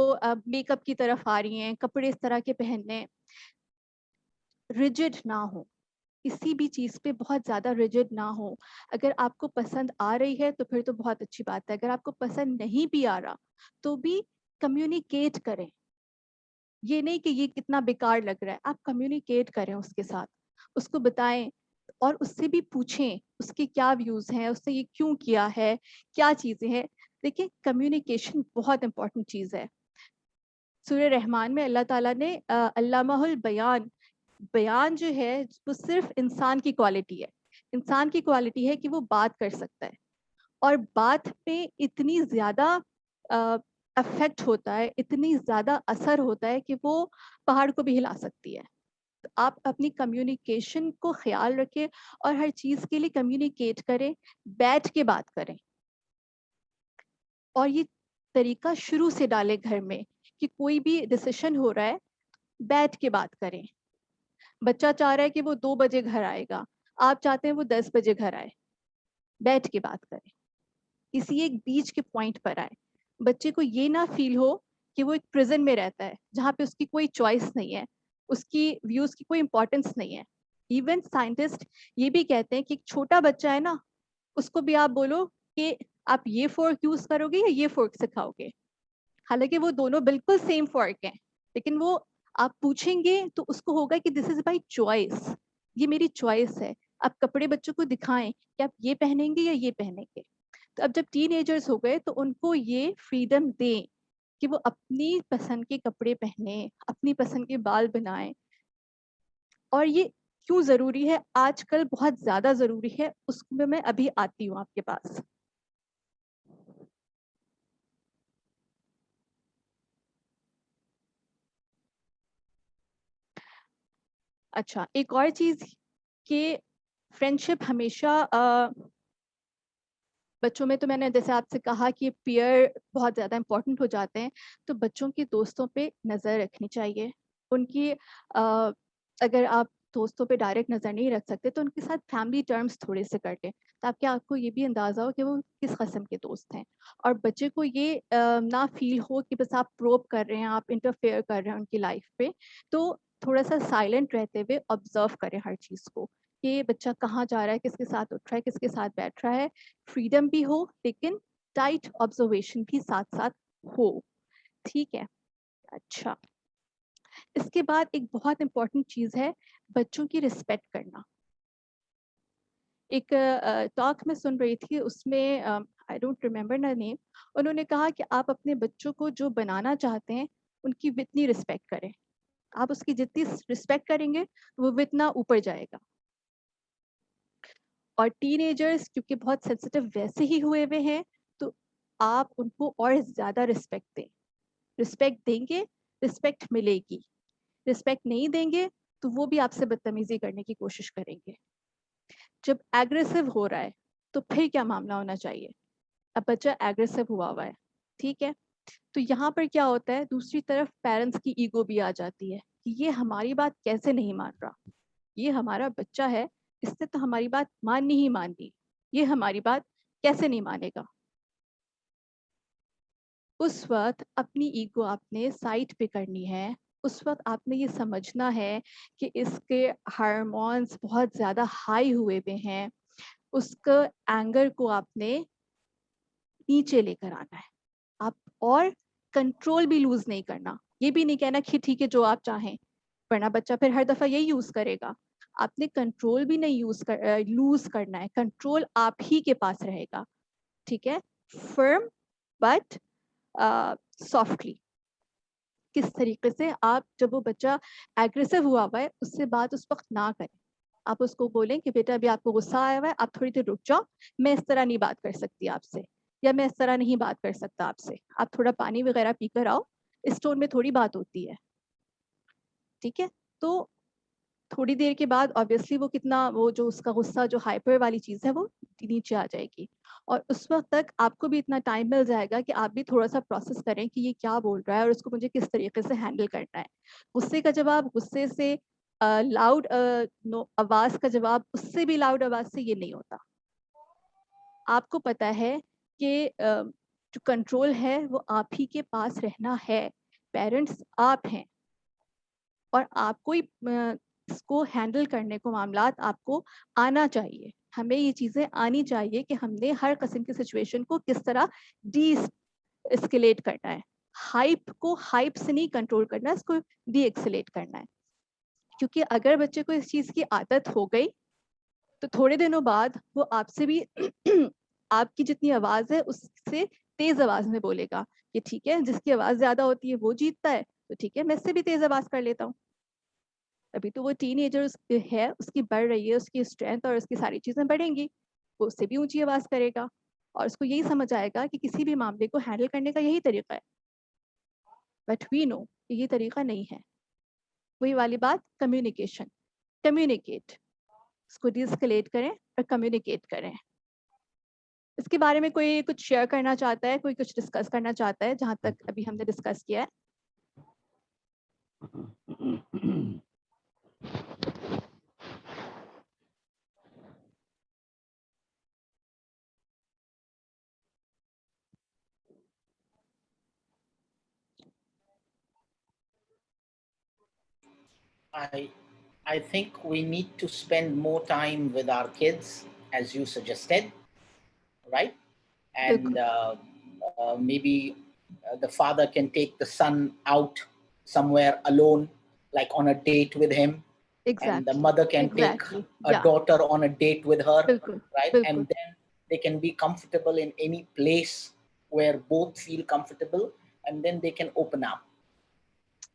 मेकअप की तरफ आ रही हैं, कपड़े इस तरह के पहनने, रिजिड ना हो, किसी भी चीज़ पे बहुत ज़्यादा रिजिड ना हो। अगर आपको पसंद आ रही है तो फिर तो बहुत अच्छी बात है, अगर आपको पसंद नहीं भी आ रहा तो भी कम्युनिकेट करें। ये नहीं कि ये कितना बेकार लग रहा है, आप कम्युनिकेट करें उसके साथ, उसको बताएं और उससे भी पूछें उसके क्या व्यूज़ हैं, उसने ये क्यों किया है, क्या चीज़ें हैं। देखिए, कम्युनिकेशन बहुत इंपॉर्टेंट चीज़ है। सूरह रहमान में अल्लाह ताला ने अल्लामाहुल बयान, बयान जो है वो सिर्फ इंसान की क्वालिटी है। इंसान की क्वालिटी है कि वो बात कर सकता है, और बात में इतनी ज़्यादा अफेक्ट होता है, इतनी ज़्यादा असर होता है कि वो पहाड़ को भी हिला सकती है। तो आप अपनी कम्युनिकेशन को ख्याल रखें और हर चीज़ के लिए कम्युनिकेट करें, बैठ के बात करें, और ये तरीका शुरू से डालें घर में कि कोई भी डिसीजन हो रहा है बैठ के बात करें। बच्चा चाह रहा है कि वो 2 बजे घर आएगा, आप चाहते हैं वो 10 बजे घर आए, बैठ के बात करें, किसी एक बीच के पॉइंट पर आए। बच्चे को ये ना फील हो कि वो एक प्रिजन में रहता है जहाँ पे उसकी कोई चॉइस नहीं है, उसकी व्यूज की कोई इंपॉर्टेंस नहीं है। इवन साइंटिस्ट ये भी कहते हैं कि एक छोटा बच्चा है ना, उसको भी आप बोलो कि आप ये फोर्क यूज करोगे या ये फोर्क से खाओगे, हालांकि वो दोनों बिल्कुल सेम फोर्क हैं, लेकिन वो आप पूछेंगे तो उसको होगा कि दिस इज माई चॉइस, ये मेरी चॉइस है। आप कपड़े बच्चों को दिखाएं कि आप ये पहनेंगे या ये पहनेंगे। तो अब जब टीनेजर्स हो गए तो उनको ये फ्रीडम दें कि वो अपनी पसंद के कपड़े पहने, अपनी पसंद के बाल बनाएं। और ये क्यों ज़रूरी है, आजकल बहुत ज़्यादा ज़रूरी है, उसमें मैं अभी आती हूँ आपके पास। अच्छा, एक और चीज़ कि फ्रेंडशिप हमेशा बच्चों में, तो मैंने जैसे आपसे कहा कि पीयर बहुत ज़्यादा इंपॉर्टेंट हो जाते हैं, तो बच्चों के दोस्तों पे नज़र रखनी चाहिए। उनकी अगर आप दोस्तों पे डायरेक्ट नज़र नहीं रख सकते तो उनके साथ फैमिली टर्म्स थोड़े से कर लें, ताकि आपको ये भी अंदाज़ा हो कि वो किस किस्म के दोस्त हैं, और बच्चे को ये ना फील हो कि बस आप प्रोब कर रहे हैं, आप इंटरफेयर कर रहे हैं उनकी लाइफ पे। तो थोड़ा सा साइलेंट रहते हुए ऑब्जर्व करें हर चीज़ को, कि बच्चा कहाँ जा रहा है, किसके साथ उठ रहा है, किसके साथ बैठ रहा है। फ्रीडम भी हो लेकिन टाइट ऑब्जर्वेशन भी साथ साथ हो, ठीक है। अच्छा, इसके बाद एक बहुत इंपॉर्टेंट चीज़ है बच्चों की रिस्पेक्ट करना। एक टॉक में सुन रही थी, उसमें आई डोंट रिमेम्बर ना नेम, उन्होंने कहा कि आप अपने बच्चों को जो बनाना चाहते हैं उनकी जितनी रिस्पेक्ट करें, आप उसकी जितनी रिस्पेक्ट करेंगे वो इतना ऊपर जाएगा। और टीनेजर्स क्योंकि बहुत सेंसिटिव वैसे ही हुए हुए हैं, तो आप उनको और ज़्यादा रिस्पेक्ट दें। रिस्पेक्ट देंगे, रिस्पेक्ट मिलेगी। रिस्पेक्ट नहीं देंगे तो वो भी आपसे बदतमीजी करने की कोशिश करेंगे। जब एग्रेसिव हो रहा है तो फिर क्या मामला होना चाहिए। अब बच्चा एग्रेसिव हुआ है, ठीक है, तो यहाँ पर क्या होता है, दूसरी तरफ पेरेंट्स की ईगो भी आ जाती है कि ये हमारी बात कैसे नहीं मान रहा, ये हमारा बच्चा है, इसने तो हमारी बात माननी ही माननी, ये हमारी बात कैसे नहीं मानेगा। उस वक्त अपनी ईगो आपने साइड पे करनी है। उस वक्त आपने ये समझना है कि इसके हार्मोन्स बहुत ज़्यादा हाई हुए हुए हैं, उसका एंगर को आपने नीचे लेकर आना है आप, और कंट्रोल भी लूज नहीं करना। ये भी नहीं कहना कि ठीक है जो आप चाहें, वरना बच्चा फिर हर दफा यही यूज करेगा। आपने कंट्रोल भी नहीं लूज करना है, कंट्रोल आप ही के पास रहेगा, ठीक है, फर्म बट सॉफ्टली। किस तरीके से आप, जब वो बच्चा एग्रेसिव हुआ हुआ है, उससे बात उस वक्त ना करें। आप उसको बोलें कि बेटा अभी आपको गुस्सा आया हुआ है, आप थोड़ी देर रुक जाओ, मैं इस तरह नहीं बात कर सकती आपसे, या मैं इस तरह नहीं बात कर सकता आपसे, आप थोड़ा पानी वगैरह पीकर आओ, इस टोन में थोड़ी बात होती है, ठीक है। तो थोड़ी देर के बाद ऑब्वियसली वो कितना, वो जो उसका गुस्सा जो हाइपर वाली चीज़ है वो नीचे आ जाएगी, और उस वक्त तक आपको भी इतना टाइम मिल जाएगा कि आप भी थोड़ा सा प्रोसेस करें कि ये क्या बोल रहा है और उसको मुझे किस तरीके से हैंडल करना है। गुस्से का जवाब गुस्से से, लाउड आवाज़ का जवाब उससे भी लाउड आवाज़ से ये नहीं होता। आपको पता है कि जो कंट्रोल है वो आप ही के पास रहना है, पेरेंट्स आप हैं, और आपको ही इसको हैंडल करने को मामलात आपको आना चाहिए। हमें ये चीज़ें आनी चाहिए कि हमने हर किस्म की सिचुएशन को किस तरह डी एस्केलेट करना है। हाइप को हाइप से नहीं कंट्रोल करना है, इसको डी एक्सेलेट करना है। क्योंकि अगर बच्चे को इस चीज़ की आदत हो गई तो थोड़े दिनों बाद वो आपसे भी आपकी जितनी आवाज़ है उससे तेज़ आवाज़ में बोलेगा कि ठीक है, जिसकी आवाज़ ज़्यादा होती है वो जीतता है, तो ठीक है मैं इससे भी तेज़ आवाज़ कर लेता हूँ। अभी तो वो टीनेजर है, उसकी बढ़ रही है, उसकी स्ट्रेंथ और उसकी सारी चीज़ें बढ़ेंगी, वो उससे भी ऊंची आवाज़ करेगा, और उसको यही समझ आएगा कि किसी भी मामले को हैंडल करने का यही तरीका है। बट वी नो कि ये तरीका नहीं है। वही वाली बात, कम्युनिकेशन, कम्युनिकेट, इसको डिस्कलेट करें और कम्युनिकेट करें। इसके बारे में कोई कुछ शेयर करना चाहता है, कोई कुछ डिस्कस करना चाहता है, जहाँ तक अभी हमने डिस्कस किया है? I think we need to spend more time with our kids, as you suggested, right? And maybe the father can take the son out somewhere alone, like on a date with him. Exactly. And the mother can take a daughter on a date with her, right? And then they can be comfortable in any place where both feel comfortable, and then they can open up.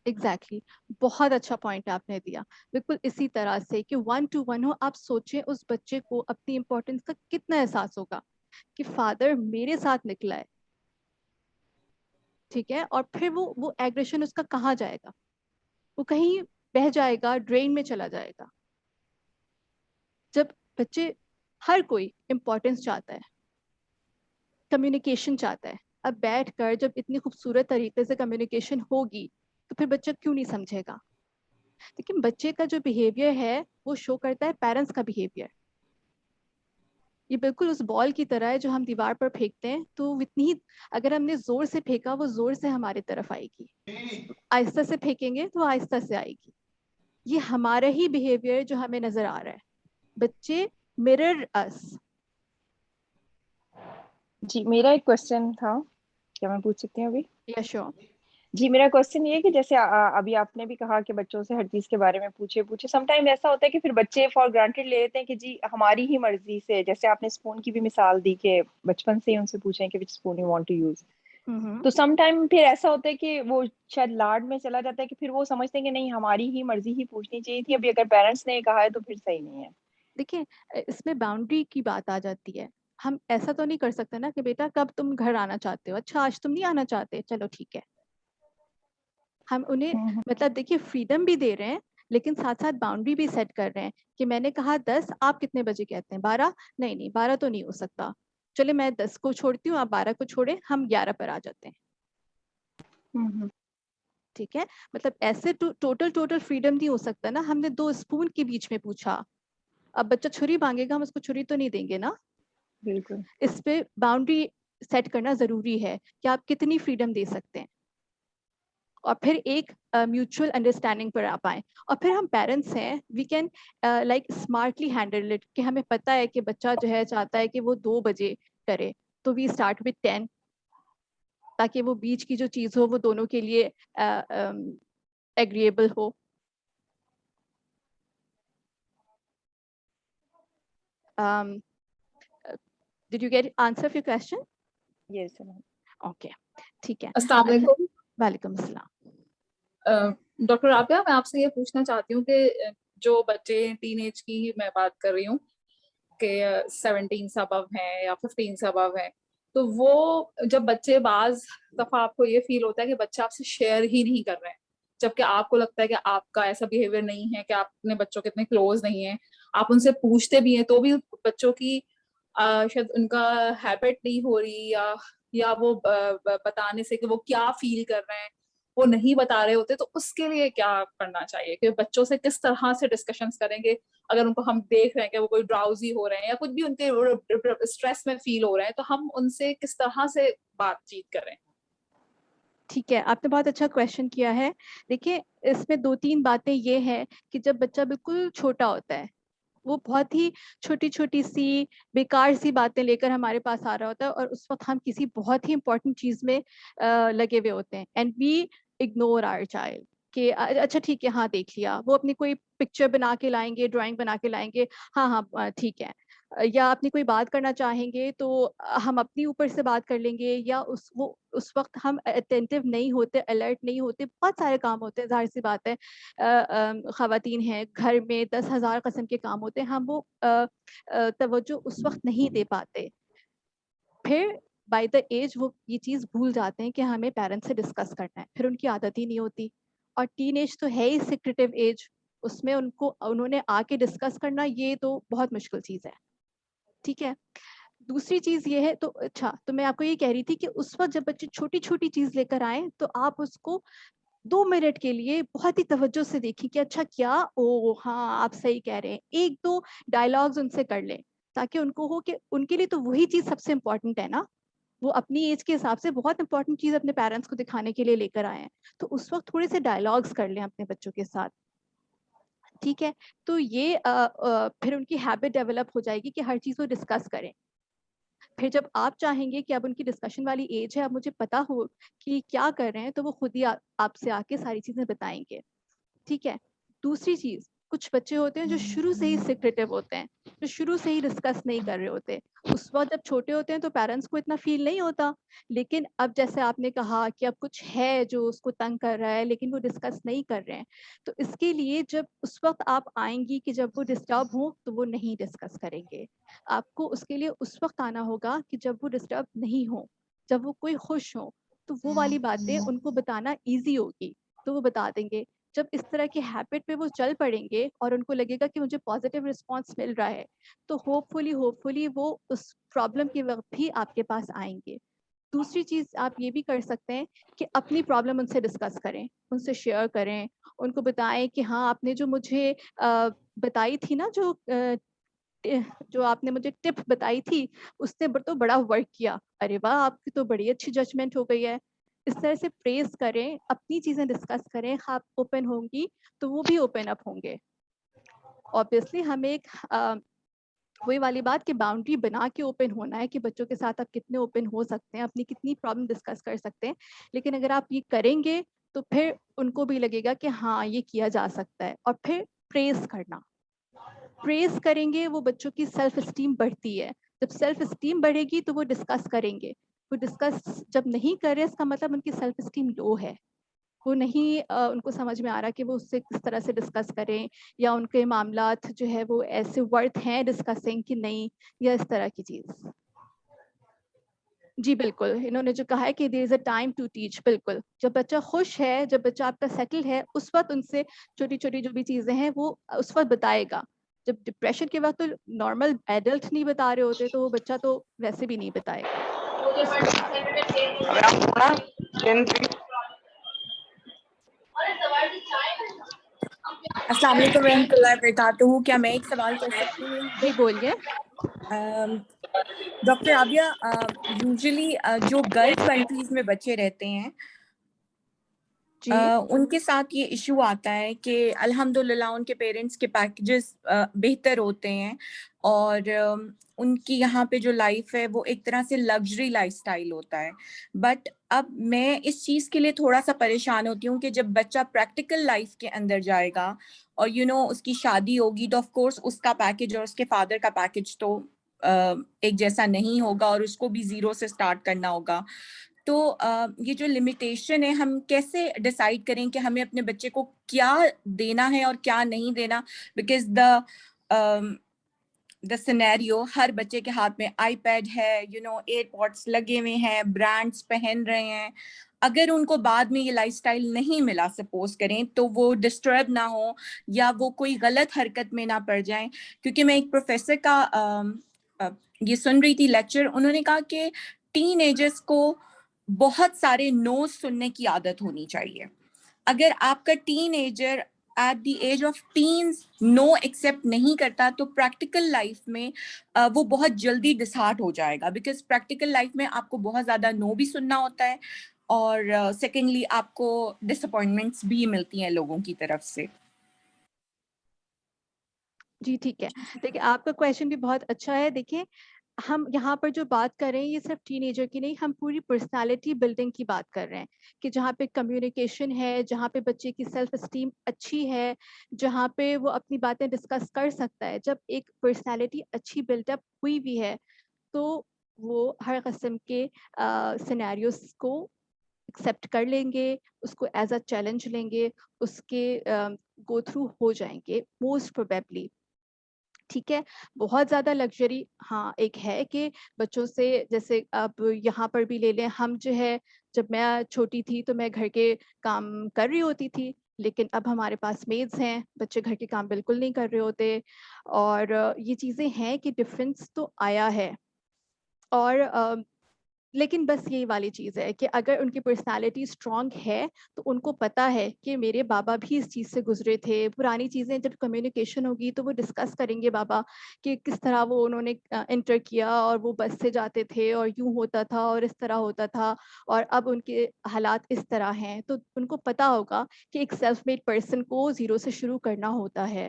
Exactly बहुत अच्छा point आपने दिया। बिल्कुल इसी तरह से कि 1 to 1 हो। आप सोचें उस बच्चे को अपनी इम्पोर्टेंस का कितना एहसास होगा कि फादर मेरे साथ निकला है, ठीक है, और फिर वो एग्रेशन उसका कहाँ जाएगा, वो कहीं बह जाएगा, ड्रेन में चला जाएगा। जब बच्चे, हर कोई इम्पोर्टेंस चाहता है, कम्युनिकेशन चाहता है, अब बैठकर जब इतनी खूबसूरत तरीके से कम्युनिकेशन होगी तो फिर बच्चा क्यों नहीं समझेगा। लेकिन बच्चे का जो बिहेवियर है वो शो करता है पेरेंट्स का बिहेवियर। ये बिल्कुल उस बॉल की तरह है जो हम दीवार पर फेंकते हैं, तो इतनी ही अगर हमने जोर से फेंका वो जोर से हमारे तरफ आएगी, आहिस्ता से फेंकेंगे तो आहिस्ता से आएगी। ये हमारा ही बिहेवियर जो हमें नजर आ रहा है। बच्चे मिरर अस। जी मेरा एक क्वेश्चन था, क्या मैं पूछ सकती हूँ अभी? या श्योर। जी मेरा क्वेश्चन ये है कि जैसे अभी आपने भी कहा कि बच्चों से हर चीज के बारे में पूछे समटाइम ऐसा होता है कि फिर बच्चे फॉर ग्रांटेड ले लेते हैं कि जी हमारी ही मर्जी से, जैसे आपने स्पून की भी मिसाल दी कि बचपन से ही उनसे पूछें कि which spoon you want to use. तो समटाइम फिर ऐसा होता है कि वो शायद लाड में चला जाता है कि फिर वो समझते हैं कि नहीं हमारी ही मर्जी ही पूछनी चाहिए थी, अभी अगर पेरेंट्स ने कहा है तो फिर सही नहीं है। देखिए इसमें बाउंड्री की बात आ जाती है। हम ऐसा तो नहीं कर सकते ना कि बेटा कब तुम घर आना चाहते हो, अच्छा आज तुम नहीं आना चाहते, चलो ठीक है। हम उन्हें मतलब देखिए फ्रीडम भी दे रहे हैं, लेकिन साथ साथ बाउंड्री भी सेट कर रहे हैं कि मैंने कहा 10, आप कितने बजे कहते हैं 12, नहीं 12 तो नहीं हो सकता, चले मैं 10 को छोड़ती हूँ, आप 12 को छोड़े, हम 11 पर आ जाते हैं। ठीक है, मतलब ऐसे टोटल फ्रीडम नहीं हो सकता ना। हमने 2 स्पून के बीच में पूछा, अब बच्चा छुरी मांगेगा, हम उसको छुरी तो नहीं देंगे ना। बिल्कुल, इस पे बाउंड्री सेट करना जरूरी है कि आप कितनी फ्रीडम दे सकते हैं, और फिर एक म्यूचुअल अंडरस्टैंडिंग पर आ पाए। और फिर हम पेरेंट्स हैं, we can like smartly handle it, कि हमें पता है कि बच्चा जो है चाहता है कि वो 2 बजे करे, तो वी स्टार्ट विद 10, ताकि वो बीच की जो चीज़ हो वो दोनों के लिए एग्रीएबल हो। Did you get answer of your question? Yes. Okay, ठीक है। अस्सलाम वालेकुम। वालेकुम अस्सलाम। डॉक्टर राबिया, मैं आपसे ये पूछना चाहती हूँ कि जो बच्चे टीनेज की ही मैं बात कर रही हूँ कि 17 से अबव हैं या 15 से अबव हैं, तो वो जब बच्चे बाज दफा आपको ये फील होता है कि बच्चे आपसे शेयर ही नहीं कर रहे हैं, जबकि आपको लगता है कि आपका ऐसा बिहेवियर नहीं है, कि आप अपने बच्चों के इतने क्लोज नहीं है, आप उनसे पूछते भी हैं तो भी बच्चों की शायद उनका हैबिट नहीं हो रही, या वो बताने से कि वो क्या फील कर रहे हैं वो नहीं बता रहे होते, तो उसके लिए क्या करना चाहिए कि बच्चों से किस तरह से डिस्कशंस करेंगे अगर उनको हम देख रहे हैं कि वो कोई ड्राउजी हो रहे हैं या कुछ भी उनके स्ट्रेस में फील हो रहे हैं, तो हम उनसे किस तरह से बातचीत करें? ठीक है, आपने बहुत अच्छा क्वेश्चन किया है। देखिए, इसमें 2-3 बातें ये हैं कि जब बच्चा बिल्कुल छोटा होता है, वो बहुत ही छोटी-छोटी सी बेकार सी बातें लेकर हमारे पास आ रहा होता है, और उस वक्त हम किसी बहुत ही इंपॉर्टेंट चीज में लगे हुए होते हैं, and we ignore our child कि अच्छा ठीक है, हाँ देख लिया, वो अपनी कोई पिक्चर बना के लाएंगे, ड्राइंग बना के लाएंगे, हाँ हाँ ठीक है, या अपनी कोई बात करना चाहेंगे तो हम अपनी ऊपर से बात कर लेंगे, या उस वक्त हम अटेंटिव नहीं होते, अलर्ट नहीं होते, बहुत सारे काम होते हैं, जाहिर सी बात है, ख़वातीन हैं, घर में 10,000 किस्म के काम होते हैं, हम वो तवज्जो उस वक्त नहीं दे पाते। फिर बाय द एज वो ये चीज़ भूल जाते हैं कि हमें पेरेंट्स से डिस्कस करना है, फिर उनकी आदत ही नहीं होती। और टीन एज तो है ही सिक्रेटिव एज, उसमें उन्होंने आके डिस्कस करना ये तो बहुत मुश्किल चीज़ है। ठीक है, दूसरी चीज ये है, तो अच्छा, तो मैं आपको ये कह रही थी कि उस वक्त जब बच्चे छोटी छोटी चीज लेकर आए, तो आप उसको 2 मिनट के लिए बहुत ही तवज्जो से देखें कि अच्छा क्या, ओ हाँ आप सही कह रहे हैं, 1-2 डायलॉग्स उनसे कर लें, ताकि उनको हो कि उनके लिए तो वही चीज सबसे इम्पोर्टेंट है ना, वो अपनी एज के हिसाब से बहुत इंपॉर्टेंट चीज अपने पेरेंट्स को दिखाने के लिए लेकर आए हैं, तो उस वक्त थोड़े से डायलॉग्स कर लें अपने बच्चों के साथ। ठीक है, तो ये फिर उनकी हैबिट डेवलप हो जाएगी कि हर चीज वो डिस्कस करें। फिर जब आप चाहेंगे कि अब उनकी डिस्कशन वाली एज है, अब मुझे पता हो कि क्या कर रहे हैं, तो वो खुद ही आपसे आके सारी चीजें बताएंगे। ठीक है, दूसरी चीज, कुछ बच्चे होते हैं जो शुरू से ही सिक्रेटिव होते हैं, जो शुरू से ही डिस्कस नहीं कर रहे होते, उस वक्त जब छोटे होते हैं तो पेरेंट्स को इतना फील नहीं होता, लेकिन अब जैसे आपने कहा कि अब कुछ है जो उसको तंग कर रहा है लेकिन वो डिस्कस नहीं कर रहे हैं, तो इसके लिए जब उस वक्त आप आएंगी कि जब वो डिस्टर्ब हो तो वो नहीं डिस्कस करेंगे। आपको उसके लिए उस वक्त आना होगा कि जब वो डिस्टर्ब नहीं हो, जब वो कोई खुश हो, तो वो वाली बातें उनको बताना ईजी होगी, तो वो बता देंगे। जब इस तरह की हैबिट पे वो चल पड़ेंगे और उनको लगेगा कि मुझे पॉजिटिव रिस्पांस मिल रहा है, तो होपफुली वो उस प्रॉब्लम के वक्त भी आपके पास आएंगे। दूसरी चीज आप ये भी कर सकते हैं कि अपनी प्रॉब्लम उनसे डिस्कस करें, उनसे शेयर करें, उनको बताएं कि हाँ आपने जो मुझे बताई थी ना, जो आपने मुझे टिप बताई थी, उसने तो बड़ा वर्क किया, अरे वाह आपकी तो बड़ी अच्छी जजमेंट हो गई है। इस तरह से प्रेज करें, अपनी चीजें डिस्कस करें, आप ओपन होंगी तो वो भी ओपन अप होंगे। ऑब्वियसली हमें एक वही वाली बात कि बाउंड्री बना के ओपन होना है कि बच्चों के साथ आप कितने ओपन हो सकते हैं, अपनी कितनी प्रॉब्लम डिस्कस कर सकते हैं, लेकिन अगर आप ये करेंगे तो फिर उनको भी लगेगा कि हाँ ये किया जा सकता है। और फिर प्रेज करना, प्रेज करेंगे वो बच्चों की सेल्फ एस्टीम बढ़ती है, जब सेल्फ एस्टीम बढ़ेगी तो वो डिस्कस करेंगे, वो डिस्कस जब नहीं कर रहे इसका मतलब उनकी सेल्फ एस्टीम लो है, वो नहीं उनको समझ में आ रहा कि वो उससे किस तरह से डिस्कस करें, या उनके मामलात जो है वो ऐसे वर्थ हैं डिस्कसिंग कि नहीं, या इस तरह की चीज। जी बिल्कुल, इन्होंने जो कहा है कि there is a time to teach, बिल्कुल जब बच्चा खुश है, जब बच्चा आपका सेटल है, उस वक्त उनसे छोटी छोटी जो भी चीजें हैं वो उस वक्त बताएगा। जब डिप्रेशन के वक्त तो नॉर्मल एडल्ट नहीं बता रहे होते, तो वो बच्चा तो वैसे भी नहीं बताएगा। अस्सलाम वालेकुम रहमतुल्लाहि व बरकातुहू। क्या मैं एक सवाल कर सकती हूँ? जी बोलिए। डॉक्टर आबिया, यूजुअली जो गल्फ कंट्रीज में बच्चे रहते हैं उनके साथ ये इशू आता है कि अल्हम्दुलिल्लाह उनके पेरेंट्स के पैकेजेस बेहतर होते हैं और उनकी यहाँ पे जो लाइफ है वो एक तरह से लग्जरी लाइफस्टाइल होता है। बट अब मैं इस चीज़ के लिए थोड़ा सा परेशान होती हूँ कि जब बच्चा प्रैक्टिकल लाइफ के अंदर जाएगा और उसकी शादी होगी तो ऑफ कोर्स उसका पैकेज और उसके फादर का पैकेज तो एक जैसा नहीं होगा और उसको भी जीरो से स्टार्ट करना होगा। तो ये जो लिमिटेशन है, हम कैसे डिसाइड करें कि हमें अपने बच्चे को क्या देना है और क्या नहीं देना? बिकॉज द सिनेरियो, हर बच्चे के हाथ में आईपैड है, एयरपॉड्स लगे हुए हैं, ब्रांड्स पहन रहे हैं। अगर उनको बाद में ये लाइफस्टाइल नहीं मिला, सपोज करें, तो वो डिस्टर्ब ना हो या वो कोई गलत हरकत में ना पड़ जाएं। क्योंकि मैं एक प्रोफेसर का ये सुन रही थी लेक्चर, उन्होंने कहा कि टीनेजर्स को बहुत सारे नो सुनने की आदत होनी चाहिए। अगर आपका teenager at the age of teens no accept नहीं करता तो प्रैक्टिकल लाइफ में वो बहुत जल्दी डिसहार्ट हो जाएगा। बिकॉज प्रैक्टिकल लाइफ में आपको बहुत ज़्यादा नो भी सुनना होता है और सेकेंडली आपको डिसअपॉइंटमेंट्स भी मिलती हैं लोगों की तरफ से। जी ठीक है, देखिए आपका क्वेश्चन भी बहुत अच्छा है। देखिए हम यहाँ पर जो बात कर रहे हैं ये सिर्फ टीनेजर की नहीं, हम पूरी पर्सनालिटी बिल्डिंग की बात कर रहे हैं कि जहाँ पे कम्युनिकेशन है, जहाँ पे बच्चे की सेल्फ एस्टीम अच्छी है, जहाँ पे वो अपनी बातें डिस्कस कर सकता है। जब एक पर्सनालिटी अच्छी बिल्डअप हुई भी है तो वो हर किस्म के सिनेरियोस को एक्सेप्ट कर लेंगे, उसको एज अ चैलेंज लेंगे, उसके गो थ्रू हो जाएंगे मोस्ट प्रोबेबली। ठीक है, बहुत ज़्यादा लग्जरी हाँ एक है कि बच्चों से, जैसे अब यहाँ पर भी ले लें, हम जो है जब मैं छोटी थी तो मैं घर के काम कर रही होती थी, लेकिन अब हमारे पास मेड्स हैं, बच्चे घर के काम बिल्कुल नहीं कर रहे होते। और ये चीज़ें हैं कि डिफरेंस तो आया है। और लेकिन बस यही वाली चीज़ है कि अगर उनकी पर्सनालिटी स्ट्रांग है तो उनको पता है कि मेरे बाबा भी इस चीज़ से गुजरे थे। पुरानी चीज़ें जब कम्युनिकेशन होगी तो वो डिस्कस करेंगे बाबा कि किस तरह वो उन्होंने एंटर किया और वो बस से जाते थे और यूँ होता था और इस तरह होता था और अब उनके हालात इस तरह हैं। तो उनको पता होगा कि एक सेल्फ मेड पर्सन को ज़ीरो से शुरू करना होता है।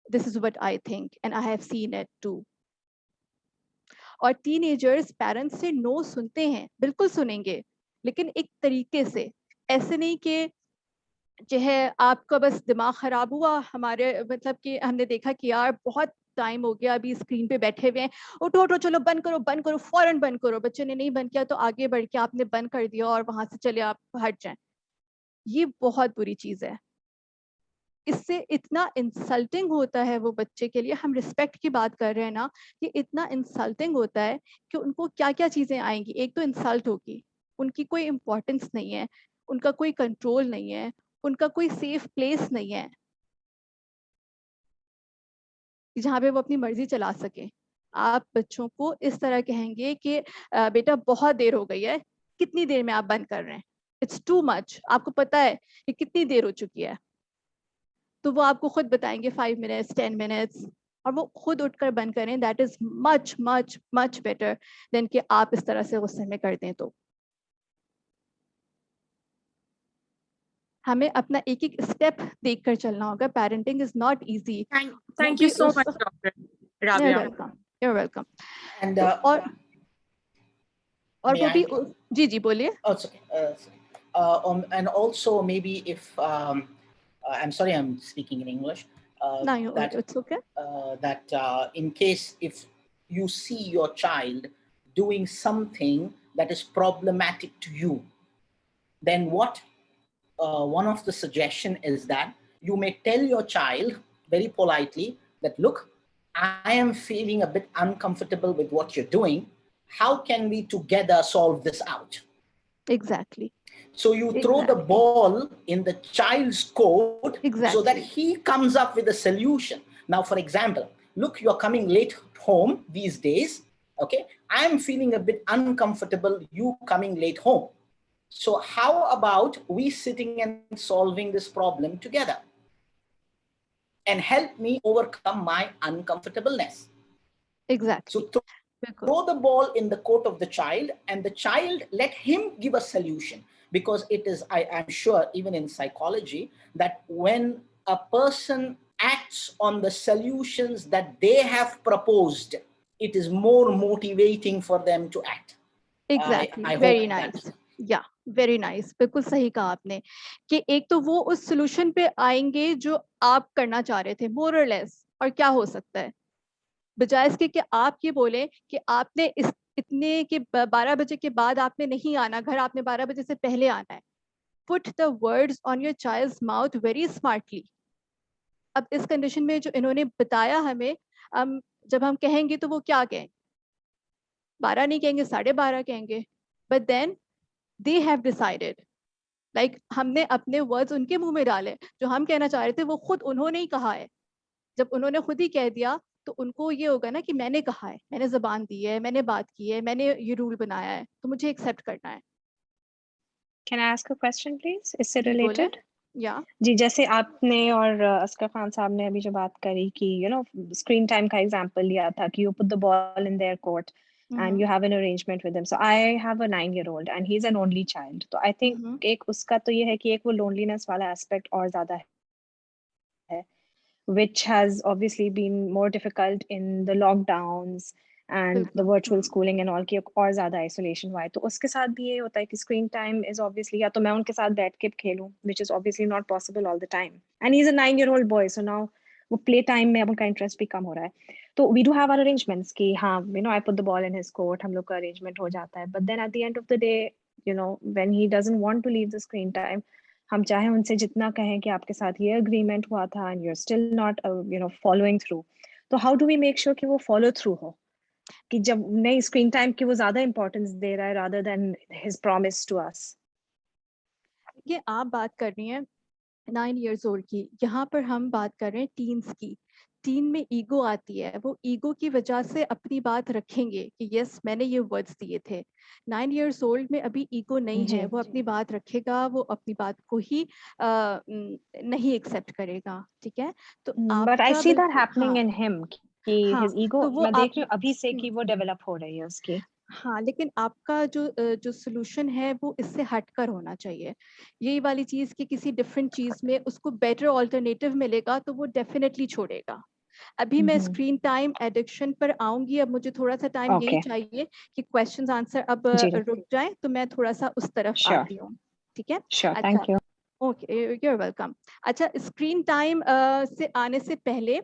This is what I think and I have seen it too. और टीनेजर्स पेरेंट्स से नो सुनते हैं, बिल्कुल सुनेंगे, लेकिन एक तरीके से, ऐसे नहीं कि जो है आपका बस दिमाग खराब हुआ। हमारे मतलब कि हमने देखा कि यार बहुत टाइम हो गया अभी स्क्रीन पे बैठे हुए हैं, उठो उठो चलो बंद करो फौरन बंद करो। बच्चे ने नहीं बंद किया तो आगे बढ़ के आपने बंद कर दिया और वहां से चले आप हट जाएं। ये बहुत बुरी चीज है, इससे इतना इंसल्टिंग होता है वो बच्चे के लिए। हम रिस्पेक्ट की बात कर रहे हैं ना, ये इतना इंसल्टिंग होता है कि उनको क्या क्या चीजें आएंगी। एक तो इंसल्ट होगी, उनकी कोई इम्पोर्टेंस नहीं है, उनका कोई कंट्रोल नहीं है, उनका कोई सेफ प्लेस नहीं है जहाँ पे वो अपनी मर्जी चला सके। आप बच्चों को इस तरह कहेंगे कि बेटा बहुत देर हो गई है, कितनी देर में आप बंद कर रहे हैं, इट्स टू मच, आपको पता है कि कितनी देर हो चुकी है। तो वो आपको खुद बताएंगे 5 मिनट्स 10 मिनट्स, और वो खुद उठकर बंद करें। That is much much much better than कि आप इस तरह से गुस्से में कर दें। तो हमें अपना एक एक स्टेप देखकर चलना होगा। Parenting is not easy. Thank you so much doctor Rabia. You're welcome. And और वो भी जी जी बोलिए। And also maybe if I'm sorry, I'm speaking in English. No, it's okay. That in case if you see your child doing something that is problematic to you, then what one of the suggestion is that you may tell your child very politely that, look, I am feeling a bit uncomfortable with what you're doing. How can we together solve this out? Exactly. So you throw the ball in the child's court so that he comes up with a solution. Now, for example, look, you're coming late home these days. Okay, I'm feeling a bit uncomfortable, you coming late home. So how about we sitting and solving this problem together? and help me overcome my uncomfortableness. Exactly. So throw the ball in the court of the child, and the child, let him give a solution. Because it is, I'm sure, even in psychology, that when a person acts on the solutions that they have proposed, it is more motivating for them to act. Exactly. I Very hope nice. Yeah, very nice. बिल्कुल सही कहा आपने कि एक तो वो उस solution पे आएंगे जो आप करना चाह रहे थे, more or less, और क्या हो सकता है, बजाय इसके कि आप ये बोले कि आपने इस इतने के 12 बजे के बाद आपने नहीं आना घर, आपने 12 बजे से पहले आना है. Put the words on your child's mouth very smartly. अब इस कंडीशन में जो इन्होंने बताया हमें, जब हम कहेंगे तो वो क्या कहें, 12 नहीं कहेंगे, 12:30 कहेंगे. But then they have decided, like हमने अपने words उनके मुंह में डाले, जो हम कहना चाह रहे थे वो खुद उन्होंने ही कहा है. जब उन्होंने खुद ही कह दिया तो उनको ये होगा ना कि मैंने कहा है, मैंने ज़बान दी है, मैंने बात की है, मैंने ये रूल बनाया है, तो मुझे एक्सेप्ट करना है. Can I ask a question, please? इससे related? Yeah. जी, जैसे आपने और असगर खान साहब ने अभी जो बात करी कि screen time का example लिया था कि you put the ball in their court and you have an arrangement with them. So I have a 9-year-old and he's an only child. तो I think एक उसका तो ये है कि एक वो loneliness वाला aspect और ज़्यादा है, which has obviously been more difficult in the lockdowns and the virtual schooling and all की और ज़्यादा isolation हुआ है. तो उसके साथ भी ये होता है कि screen time is obviously, या तो मैं उनके साथ बैठ के खेलूं, which is obviously not possible all the time. And he's a 9-year-old boy, so now वो play time में अब उनका interest भी कम हो रहा है. तो we do have our arrangements कि हाँ, I put the ball in his court, हम लोग का arrangement हो जाता है. But then at the end of the day, when he doesn't want to leave the screen time, हम चाहे उनसे जितना कहें कि आपके साथ ये agreement हुआ था and you're still not following through. तो how do we make sure कि वो follow through हो? कि जब नई स्क्रीन टाइम की वो ज्यादा इंपॉर्टेंस दे रहा है rather than his promise to us. ये आप बात कर रही हैं 9 years old की, यहाँ पर हम बात कर रहे हैं टीन्स की. टीन में ईगो आती है, वो ईगो की वजह से अपनी बात रखेंगे कि यस मैंने ये वर्ड्स दिए थे. 9 years old में अभी ईगो नहीं है, वो अपनी बात रखेगा, वो अपनी बात को ही नहीं एक्सेप्ट करेगा. ठीक है, तो But I see that happening in him कि his ego, तो वो मैं देख रही हूँ अभी से कि वो डेवलप हो रही है उसकी. हाँ, लेकिन आपका जो सोल्यूशन है वो इससे हटकर होना चाहिए. यही वाली चीज कि किसी डिफरेंट चीज में उसको बेटर ऑल्टरनेटिव मिलेगा तो वो डेफिनेटली छोड़ेगा. अभी मैं स्क्रीन टाइम एडिक्शन पर आऊंगी, अब मुझे थोड़ा सा टाइम यही चाहिए कि क्वेश्चंस आंसर अब रुक जाए, तो मैं थोड़ा सा उस तरफ आती हूँ. ठीक है, thank you. Okay, you are welcome. अच्छा, स्क्रीन टाइम से आने से पहले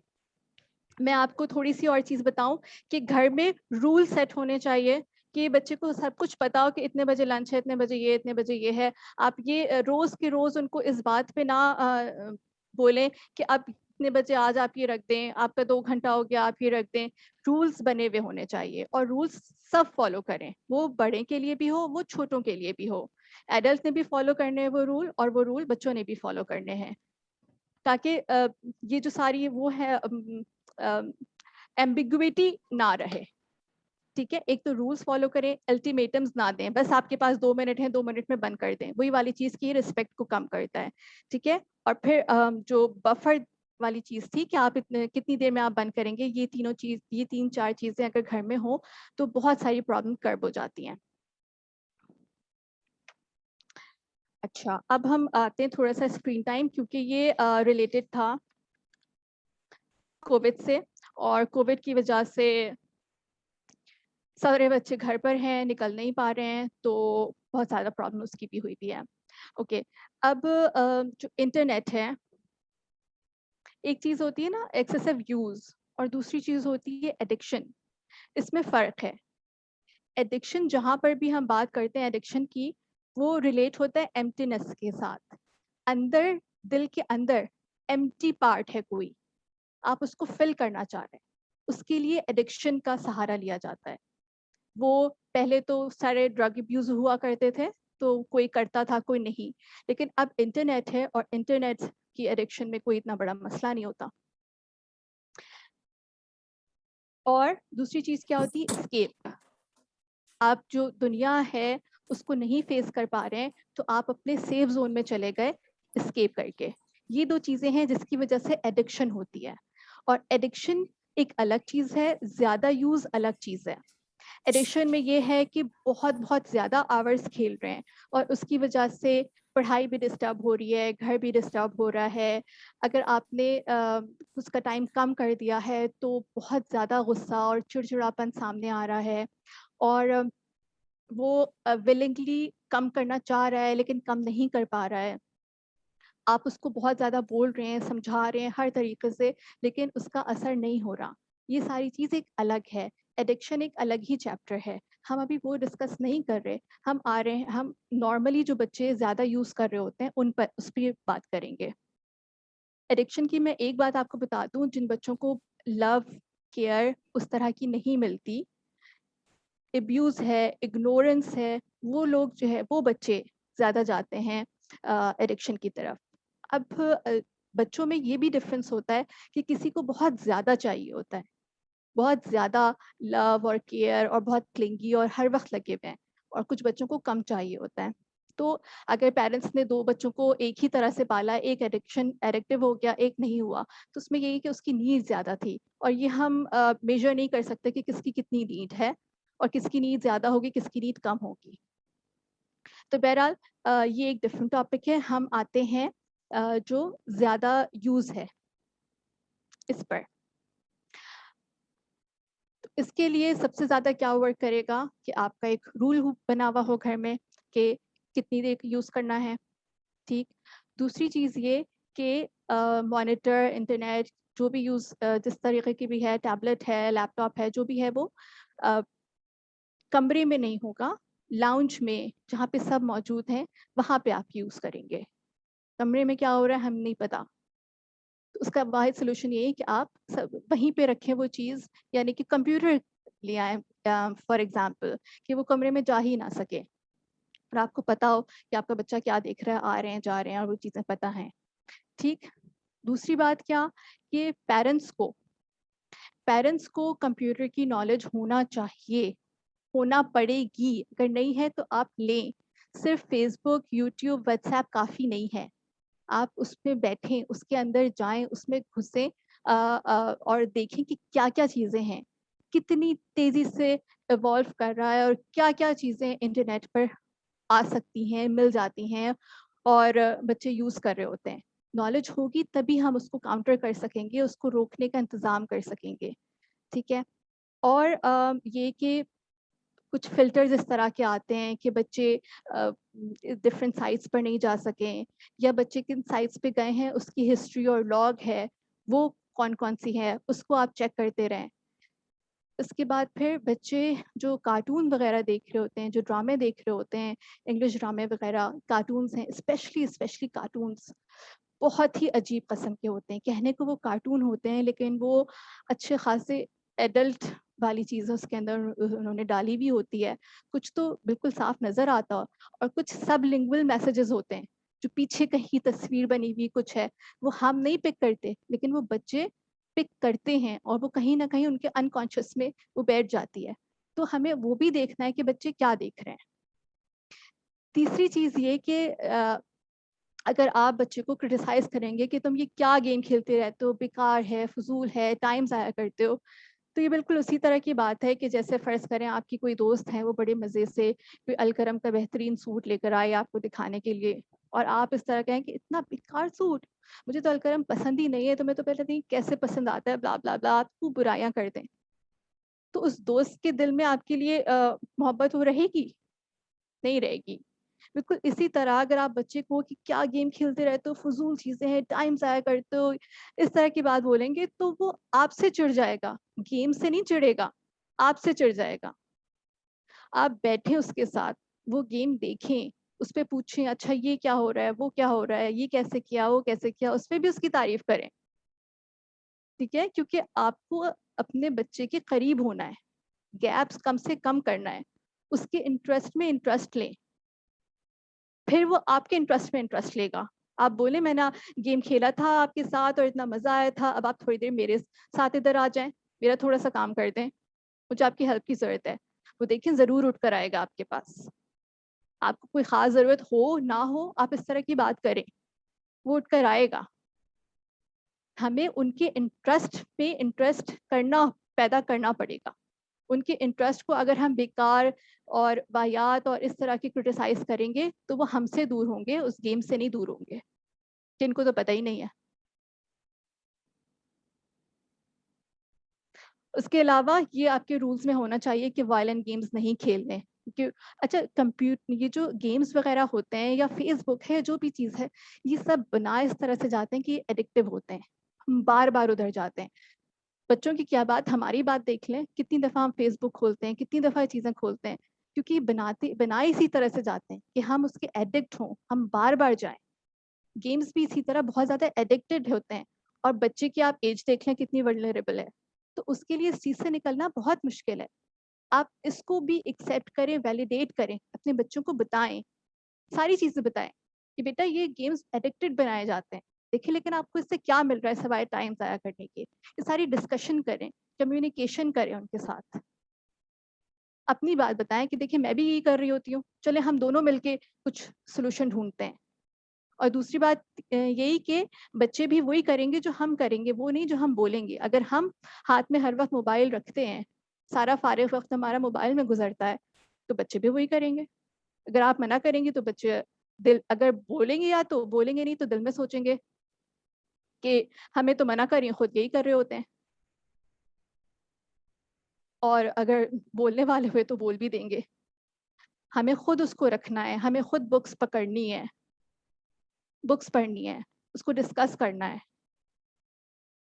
मैं आपको थोड़ी सी और चीज बताऊं कि घर में रूल सेट होने चाहिए कि बच्चे को सब कुछ पता हो कि इतने बजे लंच है, इतने बजे ये, इतने बजे ये है. आप ये रोज के रोज उनको इस बात पे ना बोलें कि आप इतने बजे आज आप ये रख दें, आपका 2 घंटा हो गया आप ये रख दें. रूल्स बने हुए होने चाहिए और रूल्स सब फॉलो करें, वो बड़े के लिए भी हो, वो छोटों के लिए भी हो. एडल्ट ने भी फॉलो करने हैं वो रूल, और वो रूल बच्चों ने भी फॉलो करने हैं, ताकि ये जो सारी वो है एम्बिग्युइटी ना रहे. ठीक है, एक तो रूल्स फॉलो करें, अल्टीमेटम्स ना दें, बस आपके पास 2 मिनट है, 2 मिनट में बंद कर दें. वही वाली चीज की रिस्पेक्ट को कम करता है. ठीक है, और फिर जो बफर वाली चीज थी कि आप कितनी देर में आप बंद करेंगे, ये 3-4 चीजें अगर घर में हो तो बहुत सारी प्रॉब्लम कर्ब हो जाती हैं. अच्छा, अब हम आते हैं थोड़ा सा स्क्रीन टाइम, क्योंकि ये रिलेटेड था कोविड से, और कोविड की वजह से सारे बच्चे घर पर हैं, निकल नहीं पा रहे हैं, तो बहुत ज़्यादा प्रॉब्लम उसकी भी हुई भी है. ओके, अब जो इंटरनेट है, एक चीज़ होती है ना एक्सेसिव यूज़, और दूसरी चीज़ होती है एडिक्शन. इसमें फ़र्क है. एडिक्शन जहाँ पर भी हम बात करते हैं एडिक्शन की, वो रिलेट होता है एम्प्टीनेस के साथ. अंदर, दिल के अंदर एम्प्टी पार्ट है कोई, आप उसको फिल करना चाह रहे हैं, उसके लिए एडिक्शन का सहारा लिया जाता है. वो पहले तो सारे ड्रग अब्यूज हुआ करते थे, तो कोई करता था कोई नहीं, लेकिन अब इंटरनेट है और इंटरनेट की एडिक्शन में कोई इतना बड़ा मसला नहीं होता. और दूसरी चीज क्या होती है, एस्केप. आप जो दुनिया है उसको नहीं फेस कर पा रहे हैं, तो आप अपने सेफ जोन में चले गए एस्केप करके, ये 2 चीज़ें हैं जिसकी वजह से एडिक्शन होती है। और एडिक्शन एक अलग चीज़ है, ज़्यादा यूज़ अलग चीज़ है। एडिक्शन में ये है कि बहुत ज़्यादा आवर्स खेल रहे हैं और उसकी वजह से पढ़ाई भी डिस्टर्ब हो रही है, घर भी डिस्टर्ब हो रहा है। अगर आपने उसका टाइम कम कर दिया है तो बहुत ज़्यादा गुस्सा और चिड़चिड़ापन सामने आ रहा है और वो विलिंगली कम करना चाह रहा है लेकिन कम नहीं कर पा रहा है। आप उसको बहुत ज़्यादा बोल रहे हैं, समझा रहे हैं हर तरीके से, लेकिन उसका असर नहीं हो रहा। ये सारी चीज़ एक अलग है, एडिक्शन एक अलग ही चैप्टर है। हम अभी वो डिस्कस नहीं कर रहे, हम आ रहे हैं, हम नॉर्मली जो बच्चे ज़्यादा यूज़ कर रहे होते हैं उन पर उस पर बात करेंगे। एडिक्शन की मैं एक बात आपको बता दूँ, जिन बच्चों को लव, केयर उस तरह की नहीं मिलती, अब्यूज़ है, इग्नोरेंस है, वो लोग जो है वो बच्चे ज़्यादा जाते हैं एडिक्शन की तरफ। अब बच्चों में ये भी डिफरेंस होता है कि किसी को बहुत ज़्यादा चाहिए होता है, बहुत ज़्यादा लव और केयर और बहुत क्लिंगी और हर वक्त लगे हुए हैं, और कुछ बच्चों को कम चाहिए होता है। तो अगर पेरेंट्स ने 2 बच्चों को एक ही तरह से पाला, एक एडिक्टिव हो गया, एक नहीं हुआ, तो उसमें यही कि उसकी नीड ज़्यादा थी और ये हम मेजर नहीं कर सकते कि किसकी कितनी नीड है और किसकी नीड ज़्यादा होगी, किसकी नीड कम होगी। तो बहरहाल ये एक डिफरेंट टॉपिक है। हम आते हैं जो ज़्यादा यूज़ है इस पर। तो इसके लिए सबसे ज़्यादा क्या वर्क करेगा कि आपका एक रूल बना हुआ हो घर में कि कितनी देर यूज़ करना है, ठीक। दूसरी चीज़ ये कि मॉनिटर, इंटरनेट जो भी यूज़ जिस तरीके की भी है, टैबलेट है, लैपटॉप है, जो भी है वो कमरे में नहीं होगा, लाउंज में जहाँ पे सब मौजूद हैं वहाँ पे आप यूज़ करेंगे। कमरे में क्या हो रहा है हम नहीं पता, तो उसका वाहिद सोल्यूशन ये है कि आप सब वहीं पे रखें वो चीज़, यानी कि कंप्यूटर ले आएँ फॉर एग्जांपल, कि वो कमरे में जा ही ना सके और आपको पता हो कि आपका बच्चा क्या देख रहा है, आ रहे हैं, जा रहे हैं और वो चीज़ें पता हैं, ठीक। दूसरी बात क्या कि पेरेंट्स को कंप्यूटर की नॉलेज होना चाहिए, होना पड़ेगी। अगर नहीं है तो आप लें। सिर्फ फेसबुक, यूट्यूब, व्हाट्सएप काफ़ी नहीं है। आप उसमें बैठें, उसके अंदर जाएं, उसमें घुसें और देखें कि क्या-क्या चीज़ें हैं, कितनी तेज़ी से इवॉल्व कर रहा है और क्या-क्या चीज़ें इंटरनेट पर आ सकती हैं, मिल जाती हैं और बच्चे यूज़ कर रहे होते हैं। नॉलेज होगी तभी हम उसको काउंटर कर सकेंगे, उसको रोकने का इंतज़ाम कर सकेंगे, ठीक है? और ये कि कुछ फ़िल्टर्स इस तरह के आते हैं कि बच्चे डिफरेंट साइट्स पर नहीं जा सकें, या बच्चे किन साइट्स पे गए हैं उसकी हिस्ट्री और लॉग है, वो कौन-कौन सी है, उसको आप चेक करते रहें। इसके बाद फिर बच्चे जो कार्टून वगैरह देख रहे होते हैं, जो ड्रामे देख रहे होते हैं, इंग्लिश ड्रामे वगैरह, कार्टून्स हैं, स्पेशली कार्टून्स बहुत ही अजीब किस्म के होते हैं। कहने को वो कार्टून होते हैं लेकिन वो अच्छे खासे एडल्ट वाली चीज़ें उसके अंदर उन्होंने डाली भी होती है। कुछ तो बिल्कुल साफ नज़र आता हो और कुछ सबलिंगुअल मैसेजेस होते हैं, जो पीछे कहीं तस्वीर बनी हुई कुछ है, वो हम नहीं पिक करते लेकिन वो बच्चे पिक करते हैं और वो कहीं न कहीं उनके अनकॉन्शियस में वो बैठ जाती है। तो हमें वो भी देखना है कि बच्चे क्या देख रहे हैं। तीसरी चीज़ ये कि अगर आप बच्चे को क्रिटिसाइज़ करेंगे कि तुम ये क्या गेम खेलते रहते हो, बेकार है, फ़ुज़ूल है, टाइम ज़ाया करते हो, तो ये बिल्कुल उसी तरह की बात है कि जैसे फ़र्ज़ करें आपकी कोई दोस्त है, वो बड़े मज़े से कोई अलकरम का बेहतरीन सूट लेकर आए आपको दिखाने के लिए और आप इस तरह कहें कि इतना बेकार सूट, मुझे तो अलकरम पसंद ही नहीं है, तुम्हें तो पता नहीं कैसे पसंद आता है, ब्ला ब्ला ब्ला, आप खूब बुराइयाँ कर दें। तो उस दोस्त के दिल में आपके लिए मोहब्बत वो रहेगी? नहीं रहेगी। बिल्कुल इसी तरह अगर आप बच्चे को कि क्या गेम खेलते रहते हो, फ़ुज़ूल चीज़ें हैं, टाइम ज़ाया करते हो, इस तरह की बात बोलेंगे तो वो आपसे चिढ़ जाएगा, गेम से नहीं चिढ़ेगा, आपसे चिढ़ जाएगा। आप बैठें उसके साथ, वो गेम देखें, उस पे पूछें अच्छा ये क्या हो रहा है, वो क्या हो रहा है, ये कैसे किया, वो कैसे किया, उस पे भी उसकी तारीफ़ करें। ठीक है? क्योंकि आपको अपने बच्चे के करीब होना है, गैप्स कम से कम करना है, उसके इंटरेस्ट में इंटरेस्ट लें। फिर वो आपके इंटरेस्ट में इंटरेस्ट लेगा। आप बोले मैं ना गेम खेला था आपके साथ और इतना मज़ा आया था, अब आप थोड़ी देर मेरे साथ इधर आ जाएँ, मेरा थोड़ा-सा काम कर दें, मुझे आपकी हेल्प की ज़रूरत है। वो देखिए ज़रूर उठ कर आएगा आपके पास। आपको कोई ख़ास ज़रूरत हो, ना हो, आप इस तरह की बात करें, वो उठ कर आएगा। हमें उनके इंटरेस्ट पे इंटरेस्ट पैदा करना पड़ेगा। उनके इंटरेस्ट को अगर हम बेकार और वाहियात और इस तरह की क्रिटिसाइज करेंगे तो वो हमसे दूर होंगे, उस गेम से नहीं दूर होंगे, जिनको तो पता ही नहीं है। उसके अलावा ये आपके रूल्स में होना चाहिए कि वायलेंट गेम्स नहीं खेलने। क्योंकि अच्छा, ये जो गेम्स वगैरह होते हैं या फेसबुक है, जो भी चीज़ है, ये सब बना इस तरह से जाते हैं कि एडिक्टिव होते हैं, हम बार बार उधर जाते हैं। बच्चों की क्या बात, हमारी बात देख लें, कितनी दफ़ा हम फेसबुक खोलते हैं, कितनी दफ़ा ये चीज़ें खोलते हैं, क्योंकि बनाए इसी तरह से जाते हैं कि हम उसके एडिक्ट हों, हम बार बार जाएं। गेम्स भी इसी तरह बहुत ज़्यादा एडिक्टेड होते हैं, और बच्चे की आप एज देख लें कितनी वल्नरेबल है, तो उसके लिए इस चीज़ से निकलना बहुत मुश्किल है। आप इसको भी एक्सेप्ट करें, वैलिडेट करें, अपने बच्चों को बताएं, सारी चीज़ें बताएं कि बेटा ये गेम्स एडिक्टेड बनाए जाते हैं, देखिए लेकिन आपको इससे क्या मिल रहा है सिवाय टाइम ज़ाया करने के। ये सारी डिस्कशन करें, कम्युनिकेशन करें उनके साथ, अपनी बात बताएं कि देखिए मैं भी यही कर रही होती हूँ, चले हम दोनों मिलके कुछ सोल्यूशन ढूंढते हैं। और दूसरी बात यही कि बच्चे भी वही करेंगे जो हम करेंगे, वो नहीं जो हम बोलेंगे। अगर हम हाथ में हर वक्त मोबाइल रखते हैं, सारा फारिग वक्त हमारा मोबाइल में गुजरता है, तो बच्चे भी वही करेंगे। अगर आप मना करेंगे तो बच्चे अगर बोलेंगे या तो बोलेंगे, नहीं तो दिल में सोचेंगे कि हमें तो मना करिए, खुद यही कर रहे होते हैं। और अगर बोलने वाले हुए तो बोल भी देंगे। हमें खुद उसको रखना है, हमें खुद बुक्स पकड़नी है, बुक्स पढ़नी है, उसको डिस्कस करना है,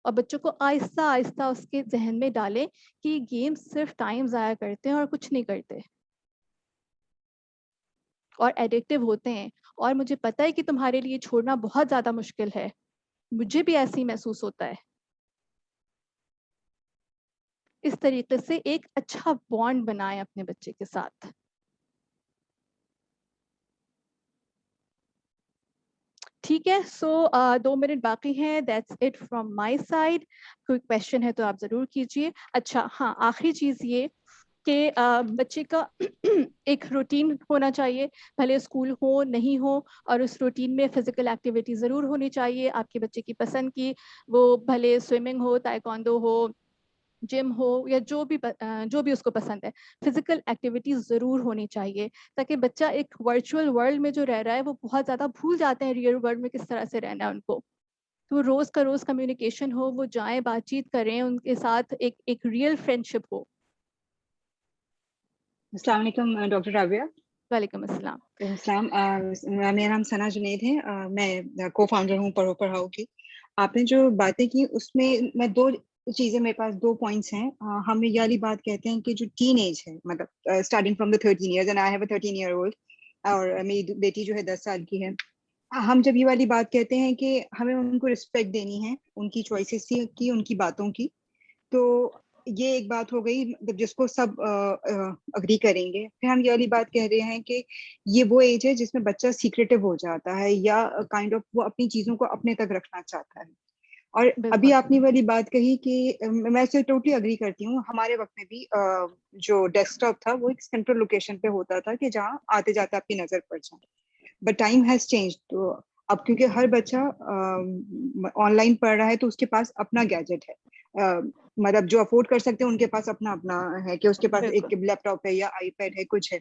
और बच्चों को आहिस्ता आहिस्ता उसके जहन में डालें कि गेम सिर्फ टाइम ज़ाया करते हैं और कुछ नहीं करते, और एडिक्टिव होते हैं। और मुझे पता है कि तुम्हारे लिए छोड़ना बहुत ज़्यादा मुश्किल है, मुझे भी ऐसे ही महसूस होता है। इस तरीके से एक अच्छा बॉन्ड बनाएं अपने बच्चे के साथ। ठीक है, सो 2 मिनट बाकी हैं, that's it from my side. कोई क्वेश्चन है तो आप ज़रूर कीजिए। अच्छा हाँ, आखिरी चीज़ ये कि बच्चे का एक रूटीन होना चाहिए, भले स्कूल हो नहीं हो, और उस रूटीन में फिजिकल एक्टिविटी ज़रूर होनी चाहिए आपके बच्चे की पसंद की। वो भले स्विमिंग हो, ताइक्वांडो हो, जिम हो, या जो भी उसको पसंद है, फिजिकल एक्टिविटीज ज़रूर होनी चाहिए, ताकि बच्चा एक वर्चुअल वर्ल्ड में जो रह रहा है वो बहुत ज़्यादा भूल जाते हैं रियल वर्ल्ड में किस तरह से रहना है उनको। तो रोज़ का रोज़ कम्युनिकेशन हो, वो जाएं, बातचीत करें उनके साथ, एक रियल फ्रेंडशिप हो। अस्सलाम वालेकुम डॉक्टर राबिया। वालेकुम अस्सलाम। मेरा नाम सना जुनैद है, मैं को फाउंडर हूँ पढ़ो पढ़ाओ की। आपने जो बातें की उसमें मैं दो चीजें, मेरे पास 2 पॉइंट्स हैं। हम ये वाली बात कहते हैं कि जो टीन एज है, मतलब starting from the 13 years, and I have a 13 year old, और मेरी बेटी जो है 10 साल की है। हम जब ये वाली बात कहते हैं कि हमें उनको रिस्पेक्ट देनी है, उनकी चॉइसेस की, उनकी बातों की, तो ये एक बात हो गई, मतलब जिसको सब अग्री करेंगे। फिर हम ये वाली बात कह रहे हैं कि ये वो एज है जिसमें बच्चा सीक्रेटिव हो जाता है, या काइंड ऑफ वो अपनी चीजों को अपने तक रखना चाहता है। और अभी आपने वाली बात कही कि मैं इससे टोटली अग्री करती हूँ। हमारे वक्त में भी जो डेस्कटॉप था वो एक सेंट्रल लोकेशन पे होता था कि जहाँ आते जाते आपकी नजर पड़ जाए, बट टाइम हैज चेंज। तो अब क्योंकि हर बच्चा ऑनलाइन पढ़ रहा है, तो उसके पास अपना गैजेट है, मतलब जो अफोर्ड कर सकते हैं उनके पास अपना अपना है, कि उसके पास एक लैपटॉप है या आईपैड है, कुछ है।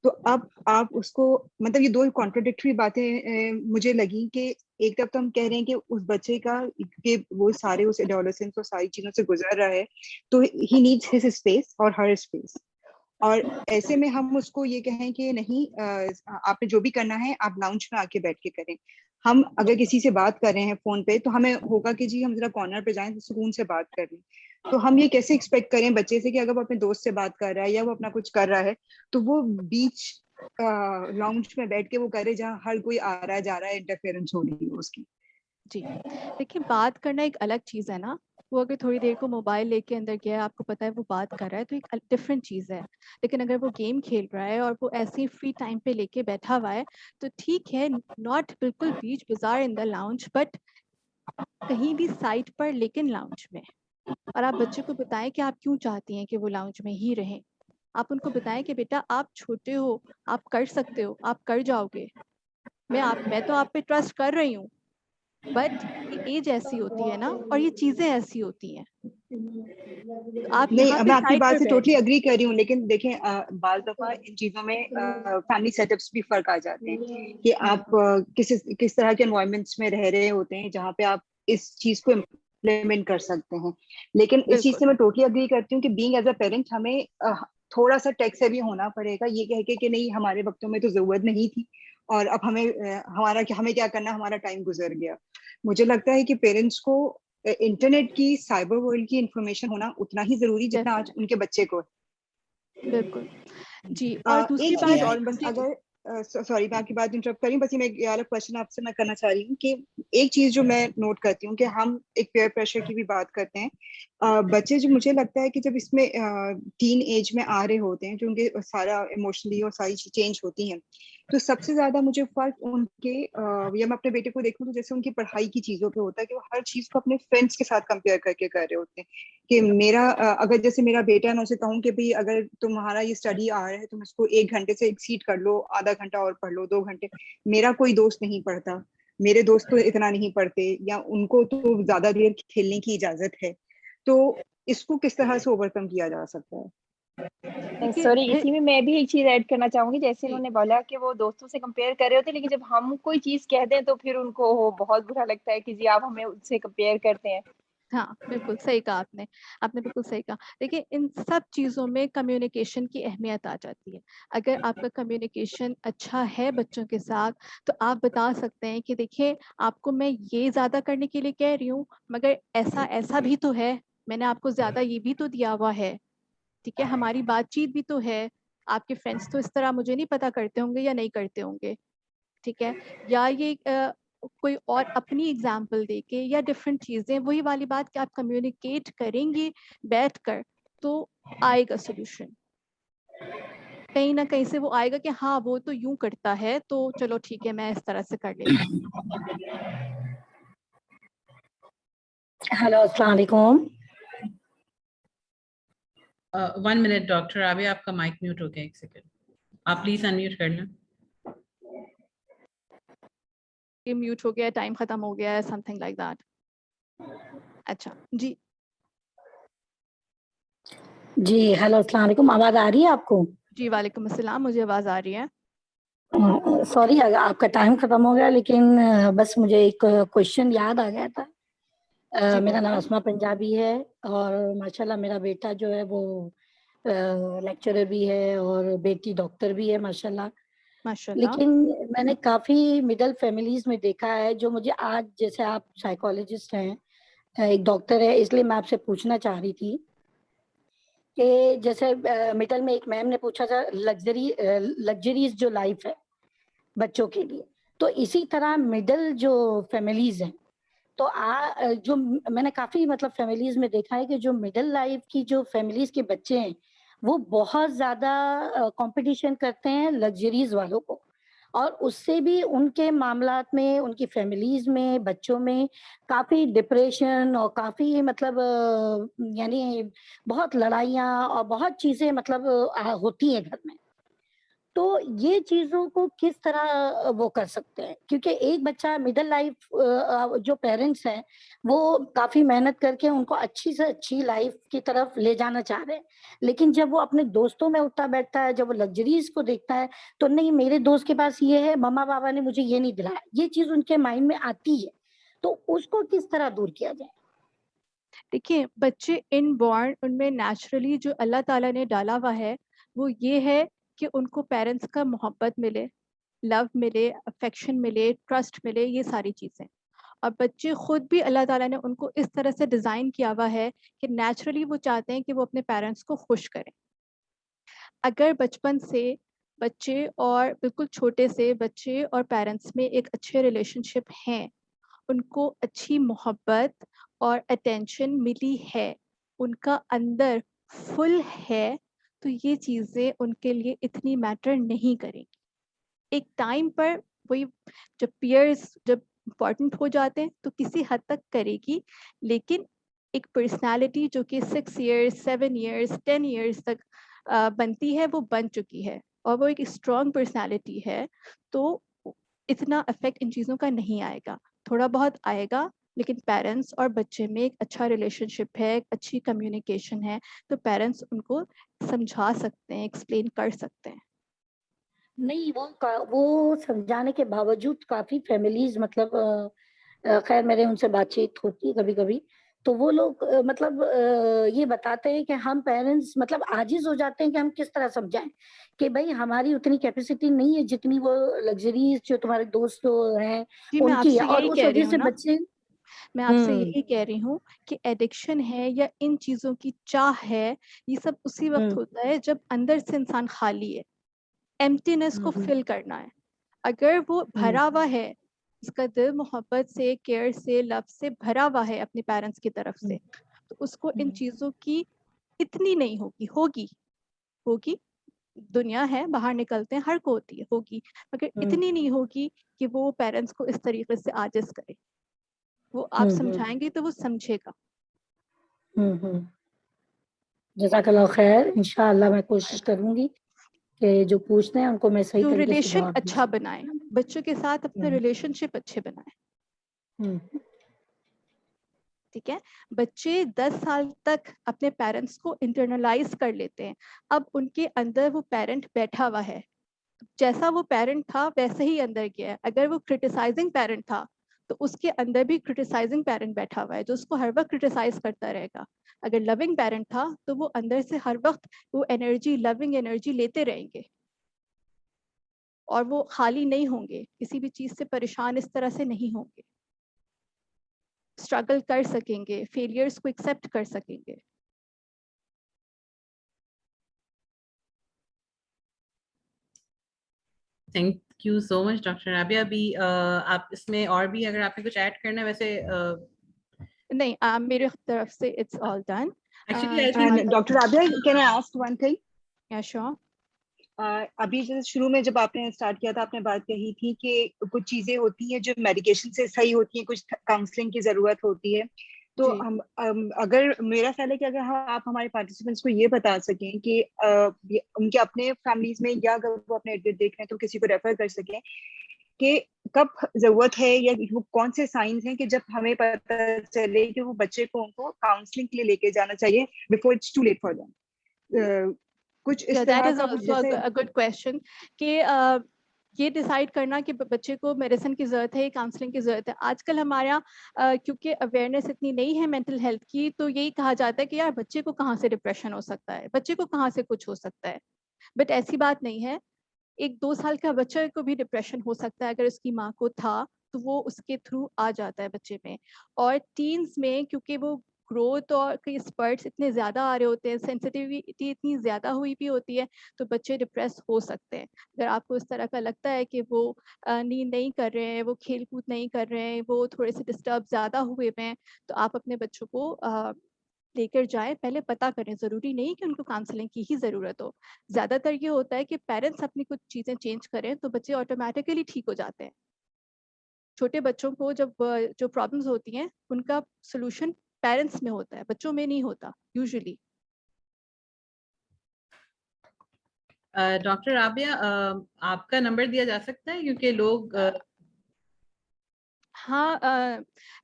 तो अब आप उसको, मतलब ये 2 कॉन्ट्रोडिक्टरी बातें मुझे लगी कि एक तरफ तो हम कह रहे हैं कि उस बच्चे का, कि वो सारे उस एडोलेसेंस और सारी चीजों से गुजर रहा है, तो ही नीड्स हिज स्पेस और हर स्पेस। और ऐसे में हम उसको ये कहें कि नहीं, आपने जो भी करना है आप लाउंज में आके बैठ के करें। हम अगर किसी से बात कर रहे हैं फोन पे, तो हमें होगा कि जी हम जरा कॉर्नर पे जाएं, सुकून से बात कर लें। तो हम ये कैसे एक्सपेक्ट करें बच्चे से कि अगर वो अपने दोस्त से बात कर रहा है या वो अपना कुछ कर रहा है, तो वो बीच लाउंज में बैठ के वो करे जहाँ हर कोई आ रहा है जा रहा है, इंटरफेरेंस हो रही है उसकी। जी, देखिए बात करना एक अलग चीज़ है ना, वो अगर थोड़ी देर को मोबाइल लेके अंदर गया है, आपको पता है वो बात कर रहा है, तो एक डिफरेंट चीज़ है। लेकिन अगर वो गेम खेल रहा है और वो ऐसे ही फ्री टाइम पे लेके बैठा हुआ है, तो ठीक है, नॉट बिल्कुल बीच बाजार इन द लाउंज, बट कहीं भी साइड पर, लेकिन लाउंज में। और आप बच्चे को बताएं कि आप क्यों चाहती हैं कि वो लाउंज में ही रहें। आप उनको बताएं कि बेटा आप छोटे हो, आप कर सकते हो, आप कर जाओगे, मैं तो आप पे ट्रस्ट कर रही हूँ, बट एज ऐसी होती है ना, और ये चीजें ऐसी होती हैं, आप नहीं, यहाँ पे मैं आपकी साइड बात पे से बैठ टोटली अग्री कर रही हूँ, लेकिन देखें बाल दफा इन चीजों में फैमिली सेटअप्स भी फर्क आ जाते हैं कि आप किस तरह के एनवायरमेंट्स में रह रहे होते हैं जहाँ पे आप इस चीज को इम्प्लीमेंट कर सकते हैं। लेकिन इस चीज से मैं टोटली अग्री करती हूँ कि बीइंग एज अ पेरेंट हमें थोड़ा सा टेक से भी होना पड़ेगा, ये कह के कि नहीं हमारे वक्तों में तो जरूरत नहीं थी और अब हमें हमें क्या करना, हमारा टाइम गुजर गया। मुझे लगता है कि पेरेंट्स को इंटरनेट की, साइबर वर्ल्ड की इंफॉर्मेशन होना उतना ही जरूरी जितना आज उनके बच्चे को है। बिल्कुल जी। और दूसरी एक चीज और, बस अगर सॉरी मैं आपकी बात इंटरप्ट करी, बस ये मैं ये वाला क्वेश्चन आपसे मैं करना चाह रही हूँ कि एक चीज जो मैं नोट करती हूँ कि हम एक पेयर प्रेशर की भी बात करते हैं। बच्चे जो मुझे लगता है कि जब इसमें टीन एज में आ रहे होते हैं, जो उनके सारा इमोशनली और सारी चीज चेंज होती हैं, तो सबसे ज्यादा मुझे फर्क उनके या मैं अपने बेटे को देखूं तो जैसे उनकी पढ़ाई की चीजों पे होता है कि वो हर चीज को अपने फ्रेंड्स के साथ कंपेयर करके कर रहे होते हैं। कि मेरा अगर जैसे मेरा बेटा है, मैं उसे कहूँ कि भाई अगर तुम्हारा ये स्टडी आ रहा है तुम इसको 1 घंटे से एक्सीड कर लो, आधा घंटा और पढ़ लो, 2 घंटे। मेरा कोई दोस्त नहीं पढ़ता, मेरे दोस्त तो इतना नहीं पढ़ते, या उनको तो ज्यादा देर खेलने की इजाजत है। तो इसको किस तरह से ओवरकम किया जा सकता है? सॉरी, इसी में मैं भी एक चीज ऐड करना चाहूंगी। जैसे उन्होंने बोला कि वो दोस्तों से कंपेयर कर रहे होते हैं, लेकिन जब हम कोई चीज कह दें तो फिर उनको बहुत बुरा लगता है कि जी आप हमें उससे कंपेयर करते हैं। हाँ बिल्कुल सही कहा आपने, आपने बिल्कुल सही कहा। देखिए इन सब चीज़ों में कम्युनिकेशन की अहमियत आ जाती है। अगर आपका कम्युनिकेशन अच्छा है बच्चों के साथ, तो आप बता सकते हैं कि देखिए आपको मैं ये ज़्यादा करने के लिए कह रही हूँ, मगर ऐसा ऐसा भी तो है, मैंने आपको ज़्यादा ये भी तो दिया हुआ है, ठीक है, हमारी बातचीत भी तो है, आपके फ्रेंड्स तो इस तरह मुझे नहीं पता करते होंगे या नहीं करते होंगे, ठीक है। या ये कोई और अपनी एग्जाम्पल देके या डिफरेंट चीजें, वही वाली बात कि आप कम्युनिकेट करेंगे बैठकर तो आएगा सोल्यूशन, कहीं ना कहीं से वो आएगा कि हाँ वो तो यूं करता है तो चलो ठीक है मैं इस तरह से कर लेता हूँ। हेलो, अस्सलाम वालेकुम। 1 मिनट डॉक्टर आबे, आपका माइक म्यूट हो गया, 1 सेकंड, आप प्लीज अनम्यूट कर लें। ये म्यूट हो गया, टाइम खत्म हो गया है, समथिंग लाइक दैट। अच्छा जी जी हेलो, अस्सलाम वालेकुम। आवाज आ रही है आपको? जी वालेकुम अस्सलाम, मुझे आवाज आ रही है। सॉरी आपका टाइम खत्म हो गया, लेकिन बस मुझे एक क्वेश्चन याद आ गया था। मेरा नाम अस्मा पंजाबी है और माशाल्लाह मेरा बेटा जो है वो लेक्चरर भी है और बेटी डॉक्टर भी है माशाल्लाह। माशाल्लाह। लेकिन मैंने काफ़ी मिडल फैमिलीज में देखा है, जो मुझे आज, जैसे आप साइकोलॉजिस्ट हैं, एक डॉक्टर है, इसलिए मैं आपसे पूछना चाह रही थी कि जैसे मिडल में एक मैम ने पूछा था लग्जरीज जो लाइफ है बच्चों के लिए, तो इसी तरह मिडल जो फैमिलीज हैं, तो जो मैंने काफ़ी मतलब फैमिलीज में देखा है कि जो मिडल लाइफ की जो फैमिलीज के बच्चे हैं, वो बहुत ज़्यादा कंपटीशन करते हैं लग्जरीज वालों को, और उससे भी उनके मामलात में, उनकी फैमिलीज में, बच्चों में काफ़ी डिप्रेशन और काफ़ी मतलब यानी बहुत लड़ाइयाँ और बहुत चीज़ें मतलब होती हैं घर में। तो ये चीज़ों को किस तरह वो कर सकते हैं? क्योंकि एक बच्चा मिडल लाइफ जो पेरेंट्स हैं, वो काफ़ी मेहनत करके उनको अच्छी से अच्छी लाइफ की तरफ ले जाना चाह रहे हैं। लेकिन जब वो अपने दोस्तों में उठता-बैठता है, जब वो लग्ज़रीज़ को देखता है, तो नहीं मेरे दोस्त के पास ये है, मम्मा-पापा ने मुझे ये नहीं दिलाया। ये चीज़ उनके माइंड में आती है। तो उसको किस तरह दूर किया जाए? देखिए बच्चे इनबॉर्न, उनमें नेचुरली जो अल्लाह ताला ने डाला हुआ है वो ये है कि उनको पेरेंट्स का मोहब्बत मिले, लव मिले, अफेक्शन मिले, ट्रस्ट मिले, ये सारी चीज़ें। और बच्चे खुद भी अल्लाह ताला ने उनको इस तरह से डिज़ाइन किया हुआ है कि नेचुरली वो चाहते हैं कि वो अपने पेरेंट्स को खुश करें। अगर बचपन से बच्चे और बिल्कुल छोटे से बच्चे और पेरेंट्स में एक अच्छे रिलेशनशिप हैं, उनको अच्छी मोहब्बत और अटेंशन मिली है, उनका अंदर फुल है, तो ये चीज़ें उनके लिए इतनी मैटर नहीं करेंगी। एक टाइम पर वही जब पीयर्स जब इम्पोर्टेंट हो जाते हैं तो किसी हद तक करेगी, लेकिन एक पर्सनालिटी जो कि 6 ईयर्स 7 ईयर्स 10 ईयर्स तक बनती है वो बन चुकी है और वो एक स्ट्रॉन्ग पर्सनालिटी है, तो इतना इफेक्ट इन चीज़ों का नहीं आएगा। थोड़ा बहुत आएगा, लेकिन पेरेंट्स और बच्चे में एक अच्छा रिलेशनशिप है, एक अच्छी कम्युनिकेशन है, तो पेरेंट्स उनको समझा सकते हैं, एक्सप्लेन कर सकते हैं। नहीं, वो समझाने के बावजूद काफी फैमिलीज मतलब खैर मेरे उनसे बातचीत होती है कभी कभी, तो वो लोग मतलब ये बताते हैं कि हम पेरेंट्स मतलब आजिज हो जाते हैं कि हम किस तरह समझाएं कि भाई हमारी उतनी कैपेसिटी नहीं है जितनी वो लग्जरीज जो तुम्हारे दोस्त हैं जी, मैं उनकी है, आपसे और यही उस कह रही वजह हूँ से ना, बच्चे मैं आपसे यही कह रही हूँ कि एडिक्शन है या इन चीजों की चाह है, ये सब उसी वक्त होता है जब अंदर से इंसान खाली है, एम्प्टीनेस को फिल करना है। अगर वो भरा हुआ है, उसका दिल मोहब्बत से, केयर से, लव से भरा हुआ है अपने पेरेंट्स की तरफ से, तो उसको इन चीजों की इतनी नहीं होगी, होगी दुनिया है, बाहर निकलते हैं, हर को होती है, होगी, मगर इतनी नहीं होगी कि वो पेरेंट्स को इस तरीके से आजिज करे। वो आप समझाएंगे तो वो समझेगा। जज़ाकल्लाह खैर, इंशाअल्लाह मैं कोशिश करूंगी कि जो पूछते हैं उनको मैं सही तो तरीके से रिलेशन जवाब दूं। अच्छा बनाए, बच्चों के साथ अपने रिलेशनशिप अच्छे बनाए। ठीक है, बच्चे 10 साल तक अपने पेरेंट्स को इंटरनलाइज कर लेते हैं। अब उनके अंदर वो पेरेंट बैठा हुआ है, जैसा वो पेरेंट था वैसे ही अंदर गया है। अगर वो क्रिटिसाइजिंग पेरेंट था तो उसके अंदर भी क्रिटिसाइजिंग पेरेंट बैठा हुआ है जो उसको हर वक्त क्रिटिसाइज करता रहेगा। अगर लविंग पेरेंट था तो वो अंदर से हर वक्त वो एनर्जी, लविंग एनर्जी लेते रहेंगे और वो खाली नहीं होंगे, किसी भी चीज से परेशान इस तरह से नहीं होंगे, स्ट्रगल कर सकेंगे, फेलियर्स को एक्सेप्ट कर सकेंगे। Thank you so much doctor Rabia. अभी आप इसमें और भी अगर आपने कुछ ऐड करना है वैसे नहीं, मेरे तरफ से it's all done. Doctor Rabia, can I ask one thing? या श्योर। अभी जैसे शुरू में जब आपने स्टार्ट किया था, आपने बात कही थी कि कुछ चीजें होती हैं जो मेडिकेशन से सही होती हैं, कुछ काउंसलिंग की जरूरत होती है। तो हम अगर मेरा ख्याल है कि अगर आप हमारे पार्टिसिपेंट्स को ये बता सकें कि उनके अपने फैमिलीज में या अगर वो अपने इर्द गिर्द देख रहे हैं तो किसी को रेफर कर सकें कि कब जरूरत है या वो कौन से साइंस हैं कि जब हमें पता चले कि वो बच्चे को उनको काउंसलिंग के लिए लेके जाना चाहिए before it's too late for them. कुछ इस तरह का कुछ जैसे गुड क्वेश्चन कि ये डिसाइड करना कि बच्चे को मेडिसिन की जरूरत है, काउंसलिंग की जरूरत है। आजकल हमारे यहाँ क्योंकि अवेयरनेस इतनी नहीं है मेंटल हेल्थ की, तो यही कहा जाता है कि यार बच्चे को कहाँ से डिप्रेशन हो सकता है, बच्चे को कहाँ से कुछ हो सकता है, बट ऐसी बात नहीं है। 1-2 साल का बच्चे को भी डिप्रेशन हो सकता है, अगर उसकी माँ को था तो वो उसके थ्रू आ जाता है बच्चे में। और टीन्स में क्योंकि वो ग्रोथ और के स्पर्ट्स इतने ज़्यादा आ रहे होते हैं, सेंसिटिविटी इतनी ज़्यादा हुई भी होती है, तो बच्चे डिप्रेस हो सकते हैं। अगर आपको इस तरह का लगता है कि वो नींद नहीं कर रहे हैं, वो खेल कूद नहीं कर रहे हैं, वो थोड़े से डिस्टर्ब ज़्यादा हुए हुए हैं, तो आप अपने बच्चों को लेकर जाएं। पहले पता करें, ज़रूरी नहीं कि उनको काउंसलिंग की ही ज़रूरत हो। ज़्यादातर ये होता है कि पेरेंट्स अपनी कुछ चीज़ें चेंज करें तो बच्चे ऑटोमेटिकली ठीक हो जाते हैं। छोटे बच्चों को जब जो प्रॉब्लम्स होती हैं उनका सॉल्यूशन पेरेंट्स में होता है, बच्चों में नहीं होता यूजुअली। डॉक्टर राबिया, आपका नंबर दिया जा सकता है क्योंकि लोग हाँ,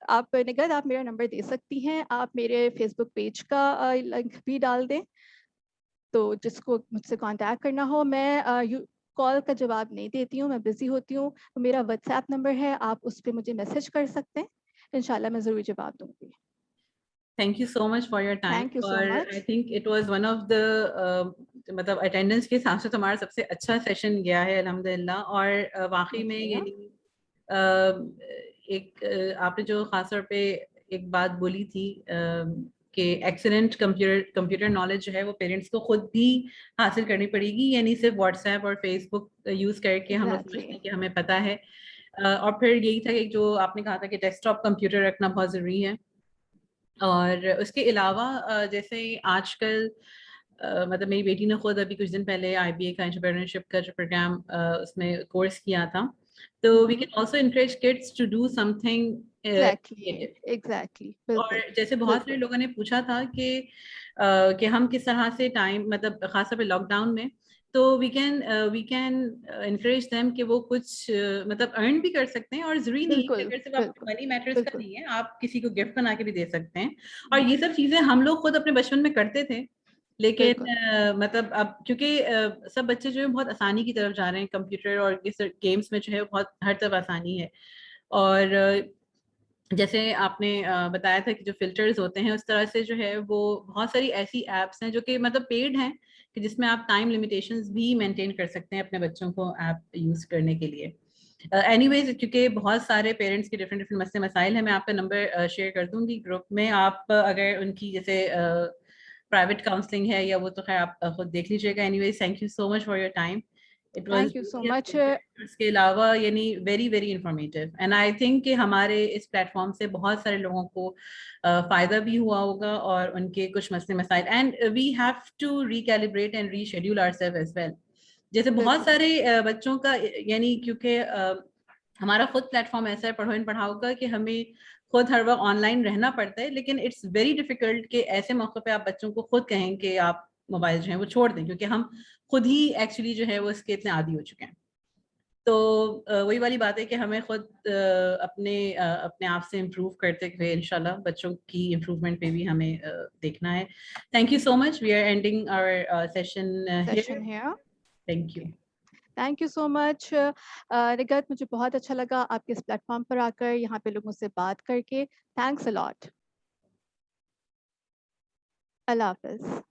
आप निगत आप मेरा नंबर दे सकती हैं। आप मेरे फेसबुक पेज का लिंक भी डाल दें, तो जिसको मुझसे कांटेक्ट करना हो। मैं कॉल का जवाब नहीं देती हूँ, मैं बिजी होती हूँ। मेरा व्हाट्सएप नंबर है, आप उस पर मुझे मैसेज कर सकते हैं, इंशाल्लाह मैं ज़रूर जवाब दूंगी। Thank you so much for your time. Thank you so और much. I think it was one of the मतलब अटेंडेंस के हिसाब से तुम्हारा सबसे अच्छा सेशन गया है अल्हम्दुलिल्लाह। और वाकई में यानी एक आपने जो खास तौर पे एक बात बोली थी कि एक्सीलेंट कंप्यूटर नॉलेज जो है वो पेरेंट्स को खुद भी हासिल करनी पड़ेगी, यानी सिर्फ व्हाट्सएप और फेसबुक यूज करके हम लोग समझते हैं कि हमें पता है। और फिर यही था कि जो आपने कहा था कि डेस्कटॉप कंप्यूटर रखना बहुत ज़रूरी है। और उसके अलावा जैसे आजकल मतलब मेरी बेटी ने खुद अभी कुछ दिन पहले IBA का एंटरप्रेन्योरशिप का जो प्रोग्राम उसमें कोर्स किया था, तो we can also encourage kids to do something exactly. और जैसे बहुत सारे लोगों ने पूछा था कि हम किस तरह से टाइम मतलब खासतौर पे लॉकडाउन में, तो वी कैन encourage them कि वो कुछ मतलब अर्न भी कर सकते हैं, और जरूरी नहीं है कि अगर सिर्फ आपको मनी मैटर्स का नहीं है, आप किसी को गिफ्ट बना के भी दे सकते हैं। और ये सब चीजें हम लोग खुद अपने बचपन में करते थे, लेकिन मतलब अब क्योंकि सब बच्चे जो है बहुत आसानी की तरफ जा रहे हैं, कंप्यूटर और गेम्स में जो है बहुत हर तरफ आसानी है। और जैसे आपने बताया था कि जो फिल्टर्स होते हैं, उस तरह से जो है वो बहुत सारी ऐसी एप्स हैं जो कि मतलब पेड हैं, कि जिसमें आप टाइम लिमिटेशंस भी मेंटेन कर सकते हैं अपने बच्चों को ऐप यूज करने के लिए। एनीवेज क्योंकि बहुत सारे पेरेंट्स के डिफरेंट डिफरेंट मसले मसाइल हैं, मैं आपका नंबर शेयर कर दूंगी ग्रुप में। आप अगर उनकी जैसे प्राइवेट काउंसलिंग है या वो तो खैर आप खुद देख लीजिएगा। Anyways thank you so much for your time. It was Thank you so much. इसके अलावा यानी very very informative, and I think कि हमारे इस प्लेटफॉर्म से बहुत सारे लोगों को फायदा भी हुआ होगा और उनके कुछ मसले मसाइल, and we have to recalibrate and reschedule ourselves as well. जैसे बहुत सारे बच्चों का यानी क्योंकि हमारा खुद प्लेटफॉर्म ऐसा है पढ़ो इन पढ़ाओ का कि हमें खुद हर वक्त ऑनलाइन रहना पड़ता है, लेकिन इट्स वेरी डिफिकल्ट कि ऐसे मौके पे आप बच्चों को खुद कहें कि आप मोबाइल जो है वो छोड़ दें, क्योंकि हम खुद ही एक्चुअली जो है वो इसके इतने आदी हो चुके हैं। तो वही वाली बात है कि हमें खुद अपने आप से इम्प्रूव करते हुए इंशाल्लाह बच्चों की इम्प्रूवमेंट पे भी हमें देखना है। Thank you so much. We are ending our session here. Thank you. Thank you so much Rigat, मुझे बहुत अच्छा लगा आपके इस प्लेटफॉर्म पर आकर, यहाँ पे लोगों से बात करके। Thanks a lot. Allah Hafiz.